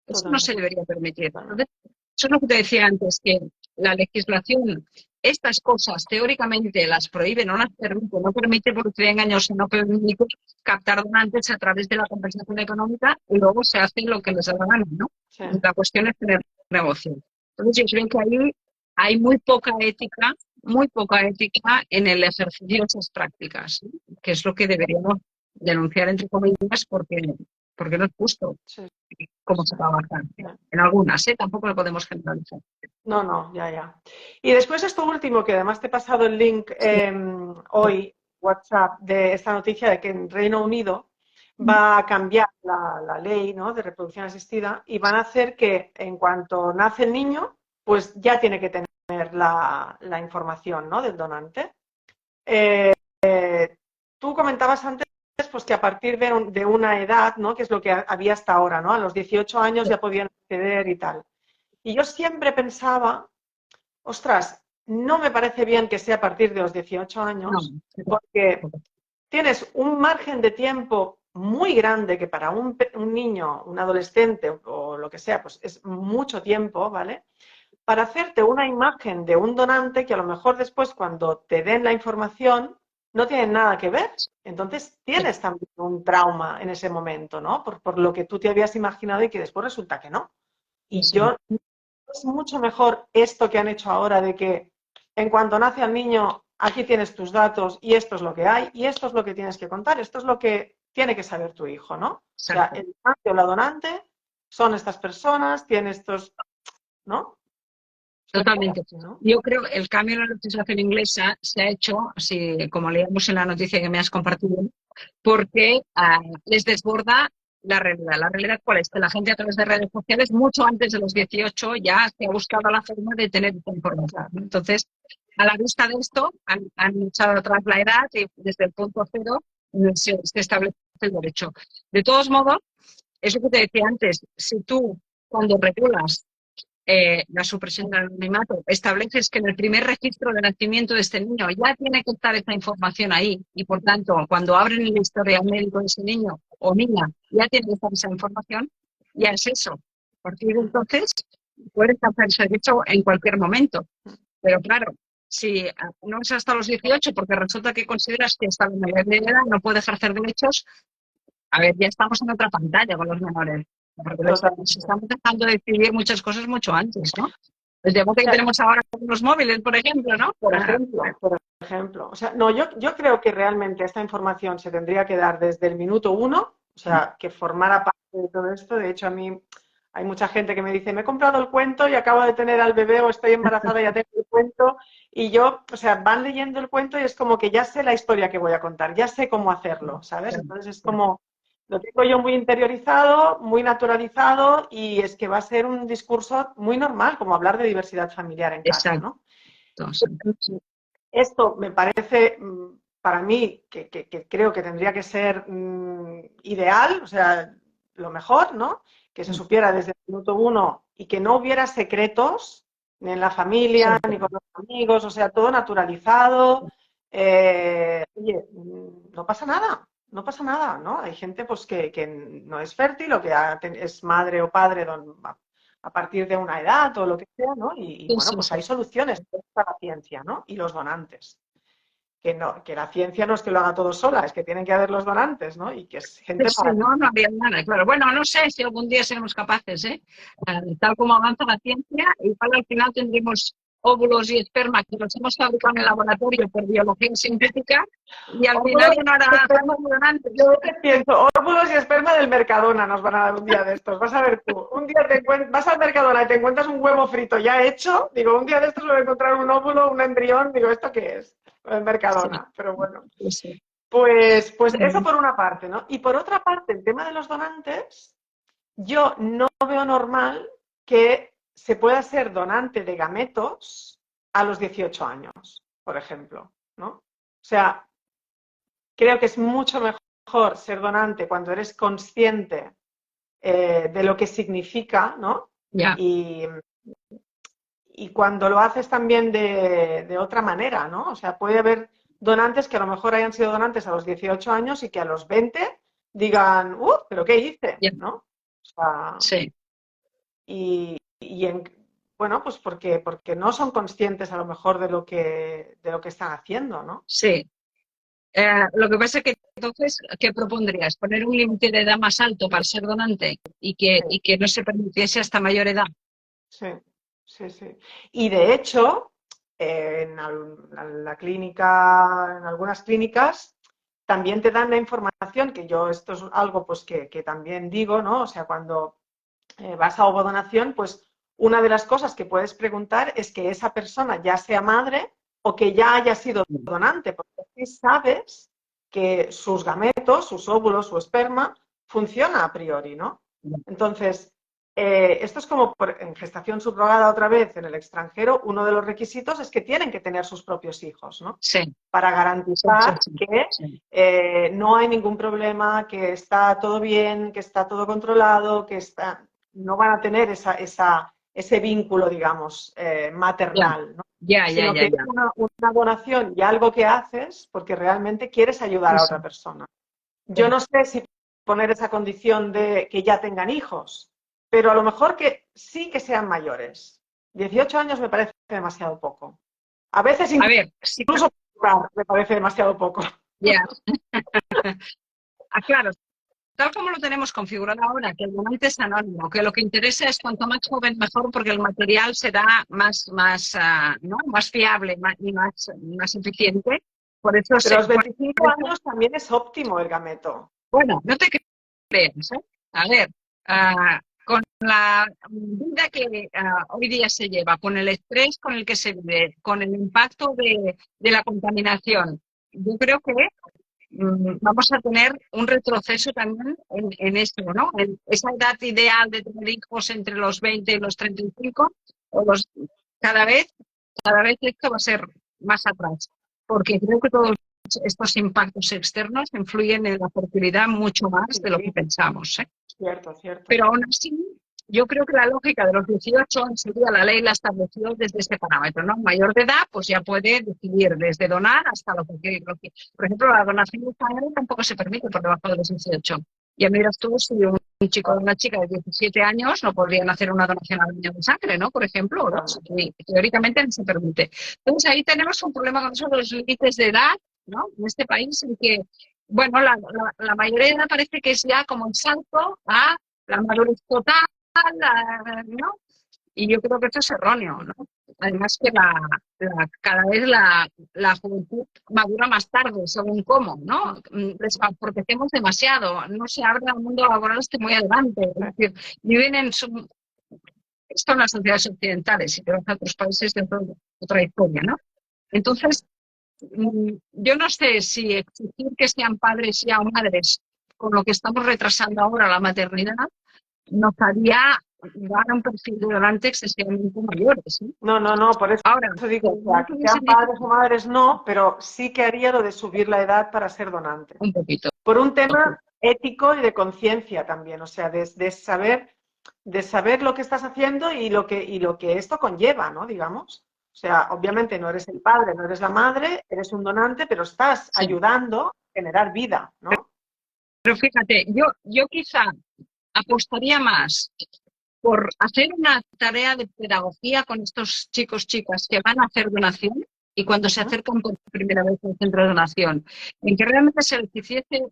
Speaker 2: Eso no se
Speaker 1: totalmente,
Speaker 2: debería permitir.
Speaker 1: totalmente.
Speaker 2: Entonces, eso es lo que te decía antes, que la legislación, estas cosas teóricamente las prohíbe, no permite publicidad engañosa, no permite captar donantes a través de la compensación económica y luego se hace lo que les da la gana, ¿no?
Speaker 1: Sí.
Speaker 2: La cuestión es tener negocio. Entonces, yo creo que ahí hay muy poca ética en el ejercicio de esas prácticas, ¿no? Que es lo que deberíamos denunciar, entre comillas, porque no es justo
Speaker 1: Sí,
Speaker 2: cómo
Speaker 1: sí,
Speaker 2: se trabaja.
Speaker 1: sí.
Speaker 2: En algunas, ¿eh? Tampoco lo podemos generalizar.
Speaker 1: No, no, ya, ya. Y después esto último, que además te he pasado el link
Speaker 2: Sí.
Speaker 1: hoy, WhatsApp, de esta noticia de que en Reino Unido va a cambiar la ley, ¿no?, de reproducción asistida y van a hacer que en cuanto nace el niño, pues ya tiene que tener la información, ¿no?, del donante. Tú comentabas antes pues, que a partir de una edad, ¿no?, que es lo que había hasta ahora, ¿no?, a los 18 años ya podían acceder y tal. Y yo siempre pensaba, ostras, no me parece bien que sea a partir de los 18
Speaker 2: No,
Speaker 1: años, porque tienes un margen de tiempo muy grande que para un niño, un adolescente o lo que sea, pues es mucho tiempo, ¿vale? Para hacerte una imagen de un donante que a lo mejor después cuando te den la información no tienen nada que ver. Entonces tienes también un trauma en ese momento, ¿no? Por lo que tú te habías imaginado y que después resulta que no.
Speaker 2: sí,
Speaker 1: Y
Speaker 2: sí.
Speaker 1: yo es mucho mejor esto que han hecho ahora de que en cuanto nace el niño, aquí tienes tus datos y esto es lo que hay y esto es lo que tienes que contar, esto es lo que tiene que saber tu hijo, ¿no? O sea,
Speaker 2: Exacto.
Speaker 1: el donante o la donante son estas personas, tiene estos, ¿no? Es mejor
Speaker 2: Totalmente.
Speaker 1: así, ¿no?
Speaker 2: Yo creo que el cambio en la legislación inglesa se ha hecho, así como leíamos en la noticia que me has compartido, porque les desborda la realidad. ¿La realidad cuál es? Que la gente a través de redes sociales, mucho antes de los 18, ya se ha buscado la forma de tener esta información, ¿no? Entonces, a la vista de esto, han echado atrás la edad y desde el punto cero se establece el derecho. De todos modos, es lo que te decía antes, si tú cuando regulas la supresión del anonimato, estableces que en el primer registro de nacimiento de este niño ya tiene que estar esa información ahí y, por tanto, cuando abren el historial médico de ese niño o niña, ya tiene que estar esa información, ya es eso. A partir de entonces, puedes hacer servicio en cualquier momento. Pero claro, si no es hasta los 18, porque resulta que consideras que hasta la mayoría de edad no puede ejercer derechos, a ver, ya estamos en otra pantalla con los menores. Porque les
Speaker 1: Totalmente.
Speaker 2: estamos dejando de decidir muchas cosas mucho antes, ¿no? El debate
Speaker 1: O
Speaker 2: que
Speaker 1: sea,
Speaker 2: tenemos ahora con los móviles, por ejemplo, ¿no?
Speaker 1: por ejemplo. O sea, no, yo creo que realmente esta información se tendría que dar desde el minuto uno, o sea, que formara parte de todo esto. De hecho, a mí hay mucha gente que me dice, me he comprado el cuento y acabo de tener al bebé o estoy embarazada y ya tengo el cuento. Y yo, o sea, van leyendo el cuento y es como que ya sé la historia que voy a contar, ya sé cómo hacerlo, ¿sabes? Entonces es como, lo tengo yo muy interiorizado, muy naturalizado y es que va a ser un discurso muy normal, como hablar de diversidad familiar en casa,
Speaker 2: Exacto.
Speaker 1: ¿no? Esto me parece, para mí, que creo que tendría que ser ideal, o sea, lo mejor, ¿no? Que se supiera desde el minuto uno y que no hubiera secretos ni en la familia ni con los amigos, o sea, todo naturalizado. Oye, no pasa nada, no pasa nada, ¿no? Hay gente pues que no es fértil o que es madre o padre a partir de una edad o lo que sea, ¿no? Y
Speaker 2: Sí,
Speaker 1: bueno,
Speaker 2: sí,
Speaker 1: pues
Speaker 2: sí.
Speaker 1: hay soluciones para la ciencia, ¿no? Y los donantes. Que no, que la ciencia no es que lo haga todo sola, es que tienen que haber los donantes, ¿no? Y que es
Speaker 2: Sí,
Speaker 1: gente
Speaker 2: sí,
Speaker 1: para...
Speaker 2: no, no habría nada, claro. Bueno, no sé si algún día seremos capaces, ¿eh? Tal como avanza la ciencia, igual al final tendremos óvulos y esperma que los hemos fabricado en el laboratorio por biología sintética y al final
Speaker 1: Óvulos
Speaker 2: ya no
Speaker 1: y
Speaker 2: hará
Speaker 1: esperma,
Speaker 2: falta donantes.
Speaker 1: yo te pienso, óvulos y esperma del Mercadona nos van a dar un día de estos. Vas a ver tú, un día vas al Mercadona y te encuentras un huevo frito ya hecho. Digo, un día de estos voy a encontrar un óvulo, un embrión. Digo, ¿esto qué es? El
Speaker 2: Sí,
Speaker 1: Mercadona. Pero bueno.
Speaker 2: sí, sí.
Speaker 1: Pues eso por una parte, ¿no? Y por otra parte, el tema de los donantes, yo no veo normal que se pueda ser donante de gametos a los 18 años, por ejemplo, ¿no? O sea, creo que es mucho mejor ser donante cuando eres consciente de lo que significa, ¿no?
Speaker 2: Ya,
Speaker 1: Y, y cuando lo haces también de otra manera, ¿no? O sea, puede haber donantes que a lo mejor hayan sido donantes a los 18 años y que a los 20 digan, ¿pero qué hice?
Speaker 2: ya,
Speaker 1: ¿No? O sea,
Speaker 2: sí,
Speaker 1: y bueno, pues porque no son conscientes a lo mejor de lo que están haciendo, ¿no?
Speaker 2: sí. Lo que pasa es que entonces, ¿qué propondrías? ¿Poner un límite de edad más alto para ser donante
Speaker 1: Sí,
Speaker 2: y que no se permitiese hasta mayor edad?
Speaker 1: sí, sí, sí. Y de hecho, en la clínica, en algunas clínicas, también te dan la información, que yo esto es algo pues que también digo, ¿no? O sea, cuando vas a ovodonación, pues una de las cosas que puedes preguntar es que esa persona ya sea madre o que ya haya sido donante, porque así sabes que sus gametos, sus óvulos, su esperma, funciona a priori, ¿no? Entonces, esto es como en gestación subrogada otra vez en el extranjero, uno de los requisitos es que tienen que tener sus propios hijos, ¿no?
Speaker 2: Sí,
Speaker 1: Para
Speaker 2: sí, sí,
Speaker 1: garantizar
Speaker 2: sí,
Speaker 1: que
Speaker 2: sí.
Speaker 1: no hay ningún problema, que está todo bien, que está todo controlado, que no van a tener ese vínculo, digamos,
Speaker 2: Ya,
Speaker 1: maternal, ¿no?
Speaker 2: ya, ya,
Speaker 1: Sino
Speaker 2: ya,
Speaker 1: que es
Speaker 2: ya.
Speaker 1: una donación y algo que haces porque realmente quieres ayudar
Speaker 2: Sí,
Speaker 1: a
Speaker 2: sí,
Speaker 1: otra persona. Yo
Speaker 2: sí.
Speaker 1: no sé si poner esa condición de que ya tengan hijos, pero a lo mejor que sí que sean mayores. 18 años me parece demasiado poco. A veces
Speaker 2: A ver, sí,
Speaker 1: incluso me parece demasiado poco.
Speaker 2: ya. Claro, tal como lo tenemos configurado ahora, que el donante es anónimo, que lo que interesa es cuanto más joven mejor porque el material será ¿no? Más fiable más eficiente. Por eso,
Speaker 1: Pero a los
Speaker 2: por
Speaker 1: 25
Speaker 2: eso,
Speaker 1: años también es óptimo el gameto.
Speaker 2: bueno, no te creas, ¿eh? A ver, con la vida que hoy día se lleva, con el estrés con el que se vive, con el impacto de la contaminación, yo creo que vamos a tener un retroceso también en esto, ¿no? En esa edad ideal de tener hijos entre los 20 y los 35, o los, cada vez, cada vez esto va a ser más atrás, porque creo que todos estos impactos externos influyen en la fertilidad mucho más de lo que
Speaker 1: Sí,
Speaker 2: pensamos, ¿eh?
Speaker 1: cierto, cierto.
Speaker 2: Pero aún así, yo creo que la lógica de los 18 sería la ley la estableció desde ese parámetro, ¿no? Mayor de edad, pues ya puede decidir desde donar hasta por ejemplo, la donación de sangre tampoco se permite por debajo de los 18. Ya miras tú si un chico o una chica de 17 años no podrían hacer una donación al niño de sangre, ¿no? Por ejemplo, o dos.
Speaker 1: Totalmente.
Speaker 2: Teóricamente no se permite. Entonces ahí tenemos un problema con esos los límites de edad, ¿no? En este país en que, bueno, la mayoría de edad parece que es ya como el salto a la madurez total, ¿no? Y yo creo que esto es erróneo, ¿no? Además que cada vez la juventud madura más tarde, según cómo, ¿no? Les protegemos demasiado, no se abre al mundo laboral hasta muy adelante. Es decir, viven esto en las sociedades occidentales, y creo que en otros países de otra historia, ¿no? Entonces, yo no sé si exigir que sean padres ya o madres, con lo que estamos retrasando ahora la maternidad, nos haría dar un perfil de donante excesivamente mayores, ¿no?
Speaker 1: No, no, no, por eso
Speaker 2: Ahora,
Speaker 1: digo,
Speaker 2: que
Speaker 1: o sea,
Speaker 2: no
Speaker 1: que
Speaker 2: tuviese
Speaker 1: sean padres o madres no, pero sí que haría lo de subir la edad para ser donante.
Speaker 2: un poquito.
Speaker 1: Por un tema ético y de conciencia también, o sea, de saber lo que estás haciendo y lo que esto conlleva, ¿no? Digamos. O sea, obviamente no eres el padre, no eres la madre, eres un donante, pero estás
Speaker 2: Sí.
Speaker 1: ayudando a generar vida, ¿no?
Speaker 2: Pero fíjate, yo quizá apostaría más por hacer una tarea de pedagogía con estos chicos, chicas que van a hacer donación y cuando se acercan por primera vez al centro de donación, en que realmente se les hiciese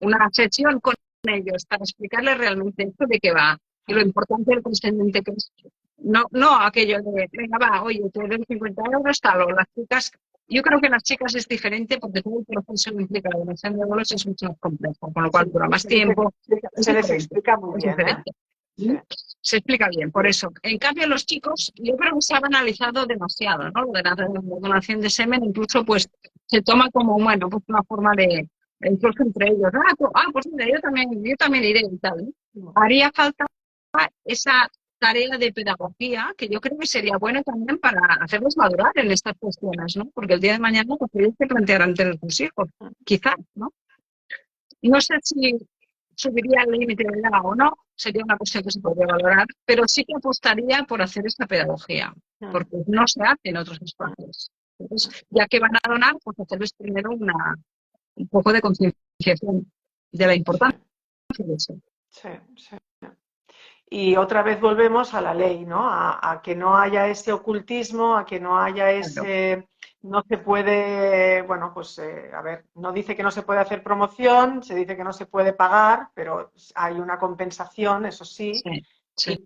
Speaker 2: una sesión con ellos para explicarles realmente esto de qué va y lo importante del consciente que es. No aquello de, venga, va, oye, te doy 50 euros, tal, o las chicas. Yo creo que las chicas es diferente porque todo el proceso que implica la donación de bolos es mucho más complejo, con lo cual dura más tiempo.
Speaker 1: Se les explica muy
Speaker 2: Es
Speaker 1: bien,
Speaker 2: diferente.
Speaker 1: Sí.
Speaker 2: Se explica bien, por eso. En cambio, los chicos, yo creo que se ha banalizado demasiado, ¿no? Lo de la donación de semen, incluso, pues, se toma como, bueno, pues una forma de, incluso entre ellos, pues mira, yo también iré y tal, ¿no? Haría falta esa tarea de pedagogía que yo creo que sería buena también para hacerlos madurar en estas cuestiones, ¿no? Porque el día de mañana pues tienes que plantear ante tus hijos, quizás, ¿no? No sé si subiría el límite de edad o no, sería una cuestión que se podría valorar, pero sí que apostaría por hacer esta pedagogía, porque no se hace en otros espacios. Entonces, ya que van a donar, pues hacerles primero un poco de concienciación de la importancia de eso.
Speaker 1: Sí, sí. Y otra vez volvemos a la ley, ¿no? A que no haya ese ocultismo, a que no haya ese... No se puede, bueno, pues a ver, no dice que no se puede hacer promoción, se dice que no se puede pagar, pero hay una compensación, eso sí,
Speaker 2: Sí.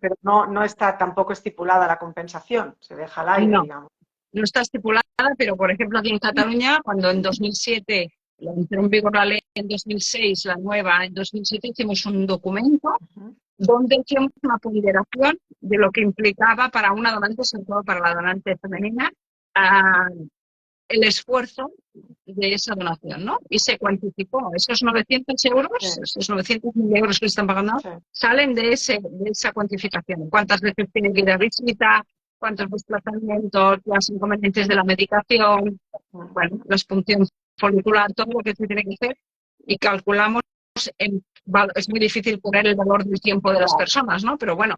Speaker 1: pero no está tampoco estipulada la compensación, se deja al aire, digamos.
Speaker 2: No está estipulada, pero por ejemplo aquí en Cataluña, cuando en 2007 entró en vigor la ley, en 2006 la nueva, en 2007 hicimos un documento donde hicimos una ponderación de lo que implicaba para una donante, sobre todo para la donante femenina, el esfuerzo de esa donación, ¿no? Y se cuantificó. Esos 900 euros, esos 900.000 euros que están pagando, salen de esa cuantificación. ¿Cuántas veces tiene que ir a visita? ¿Cuántos desplazamientos? Las inconvenientes de la medicación, bueno, la expunción folicular, todo lo que se tiene que hacer. Y calculamos, es muy difícil poner el valor del tiempo de las personas, ¿no? Pero bueno,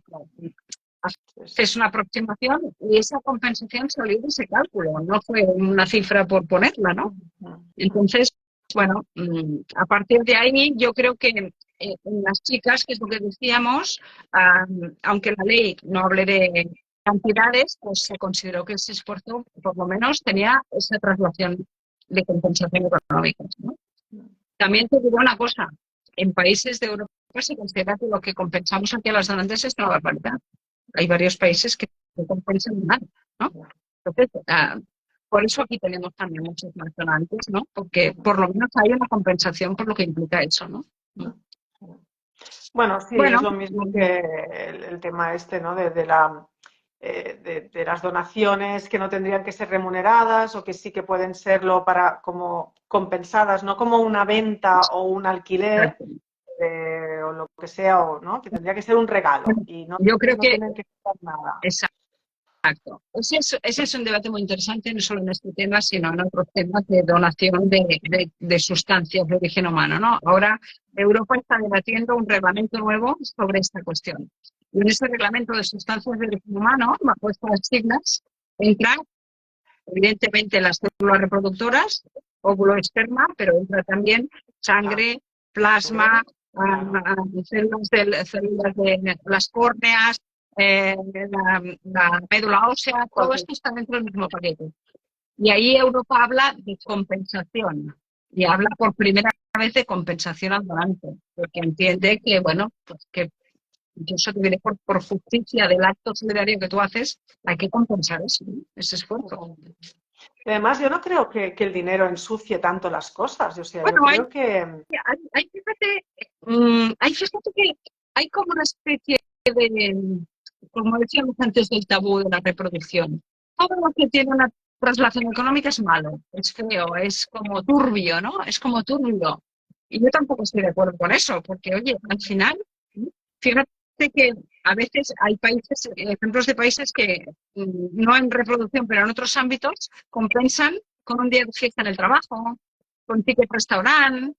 Speaker 2: es una aproximación y esa compensación salió de ese cálculo, no fue una cifra por ponerla, ¿no? Entonces, bueno, a partir de ahí yo creo que en las chicas, que es lo que decíamos, aunque la ley no hable de cantidades, pues se consideró que ese esfuerzo por lo menos tenía esa traslación de compensación económica, ¿no? También te digo una cosa, en países de Europa se considera que lo que compensamos aquí a las donantes es una barbaridad. Hay varios países que no compensan nada, ¿no? Entonces, por eso aquí tenemos también muchos más donantes, ¿no? Porque por lo menos hay una compensación por lo que implica eso, ¿no?
Speaker 1: Bueno, sí, es lo mismo que el tema este, ¿no? De las donaciones que no tendrían que ser remuneradas o que sí que pueden serlo para como compensadas, no como una venta o un alquiler o lo que sea, o no, que tendría que ser un regalo y no,
Speaker 2: yo creo que
Speaker 1: tienen que costar nada.
Speaker 2: Exacto. Ese es un debate muy interesante, no solo en este tema, sino en otros temas de donación de sustancias de origen humano, ¿no? Ahora Europa está debatiendo un reglamento nuevo sobre esta cuestión. Y en ese reglamento de sustancias de origen humano, bajo estas siglas, entra evidentemente las células reproductoras, óvulo, esperma, pero entra también sangre, plasma, células de las córneas, la médula ósea, todo esto está dentro del mismo paquete. Y ahí Europa habla de compensación y habla por primera vez de compensación al donante, porque entiende que, bueno, pues que eso te viene por justicia del acto solidario que tú haces, hay que compensar eso, ¿no? Ese esfuerzo.
Speaker 1: Además, yo no creo que el dinero ensucie tanto las cosas. O sea,
Speaker 2: Bueno,
Speaker 1: yo creo que...
Speaker 2: fíjate que hay como una especie de, como decíamos antes, del tabú de la reproducción. Todo lo que tiene una traslación económica es malo, es feo, es como turbio, ¿no? Es como turbio. Y yo tampoco estoy de acuerdo con eso, porque, oye, al final, fíjate que a veces hay países, ejemplos de países que no en reproducción, pero en otros ámbitos, compensan con un día de fiesta en el trabajo, con ticket restaurante.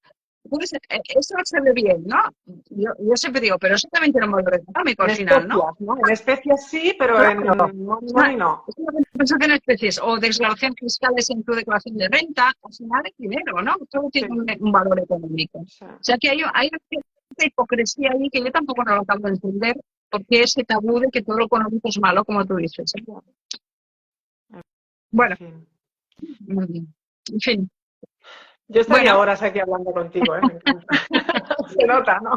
Speaker 2: Pues, eso se ve bien, ¿no? Yo siempre digo, pero eso también tiene un valor económico al final, ¿no?
Speaker 1: En especies sí, pero
Speaker 2: claro,
Speaker 1: en money no.
Speaker 2: Es una compensación en especies o desgravación fiscales en tu declaración de renta, al final es dinero, ¿no? Todo tiene un valor económico. Sí. O sea que hay una cierta hipocresía ahí que yo tampoco no lo acabo de entender ¿Por qué ese tabú de que todo lo económico es malo, como tú dices? Bueno, en fin.
Speaker 1: Yo estaría
Speaker 2: Bueno,
Speaker 1: horas aquí hablando contigo, ¿eh? Me encanta. Se nota, ¿no?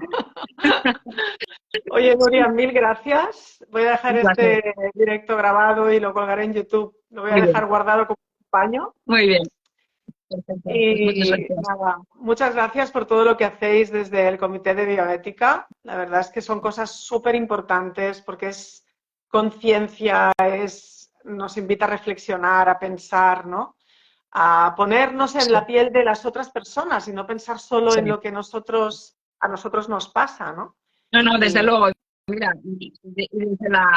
Speaker 1: Oye, Nuria, mil gracias. Voy a dejar
Speaker 2: un placer.
Speaker 1: este directo grabado y lo colgaré en YouTube. Lo voy a
Speaker 2: Muy bien,
Speaker 1: dejar guardado como paño.
Speaker 2: muy bien. Perfecto. Pues muchas
Speaker 1: Y
Speaker 2: gracias.
Speaker 1: nada, muchas gracias por todo lo que hacéis desde el Comité de Bioética. La verdad es que son cosas súper importantes porque es conciencia, nos invita a reflexionar, a pensar, ¿no? A ponernos en
Speaker 2: Sí,
Speaker 1: la piel de las otras personas y no pensar solo en
Speaker 2: sí.
Speaker 1: lo que a nosotros nos pasa, ¿no?
Speaker 2: No, no, desde
Speaker 1: Y
Speaker 2: luego. Mira,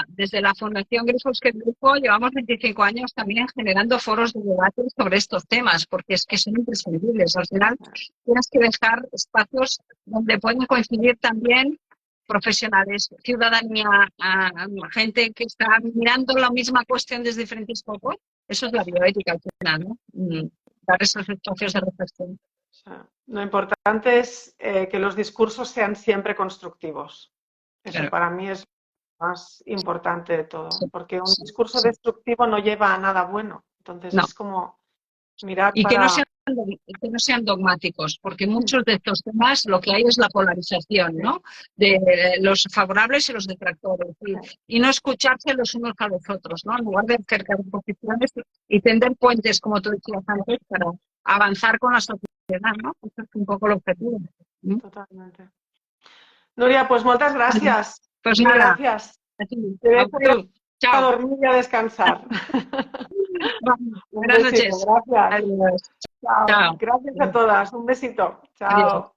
Speaker 2: desde la Fundación Grifos que Grifo llevamos 25 años también generando foros de debate sobre estos temas, porque es que son imprescindibles. Al final tienes que dejar espacios donde pueden coincidir también profesionales, ciudadanía, gente que está mirando la misma cuestión desde diferentes focos. Eso es la bioética al final, ¿no? Dar esos espacios de reflexión.
Speaker 1: o sea, lo importante es que los discursos sean siempre constructivos. Eso
Speaker 2: Claro.
Speaker 1: para mí es lo más importante de
Speaker 2: Sí,
Speaker 1: todo, porque un
Speaker 2: sí,
Speaker 1: discurso
Speaker 2: sí.
Speaker 1: destructivo no lleva a nada bueno. Entonces
Speaker 2: No.
Speaker 1: es como mirar
Speaker 2: Y
Speaker 1: para...
Speaker 2: que no sean dogmáticos, porque muchos de estos temas lo que hay es la polarización, ¿no? De los favorables y los detractores, y no escucharse los unos a los otros, ¿no? En lugar de acercar posiciones y tender puentes, como tú decías antes, para avanzar con la sociedad, ¿no? Eso es un poco el objetivo. ¿No?
Speaker 1: Totalmente. Núria, pues moltes
Speaker 2: Bueno,
Speaker 1: gràcies.
Speaker 2: pues
Speaker 1: Mil
Speaker 2: nada,
Speaker 1: gràcies.
Speaker 2: a ti,
Speaker 1: Te
Speaker 2: a
Speaker 1: dejo ir
Speaker 2: tú.
Speaker 1: a
Speaker 2: Chao.
Speaker 1: dormir y a descansar. Un
Speaker 2: Buenas
Speaker 1: besito,
Speaker 2: noches.
Speaker 1: gracias.
Speaker 2: Adiós.
Speaker 1: Chao.
Speaker 2: Chao.
Speaker 1: Gracias a todas. Un besito.
Speaker 2: Adiós.
Speaker 1: Chao.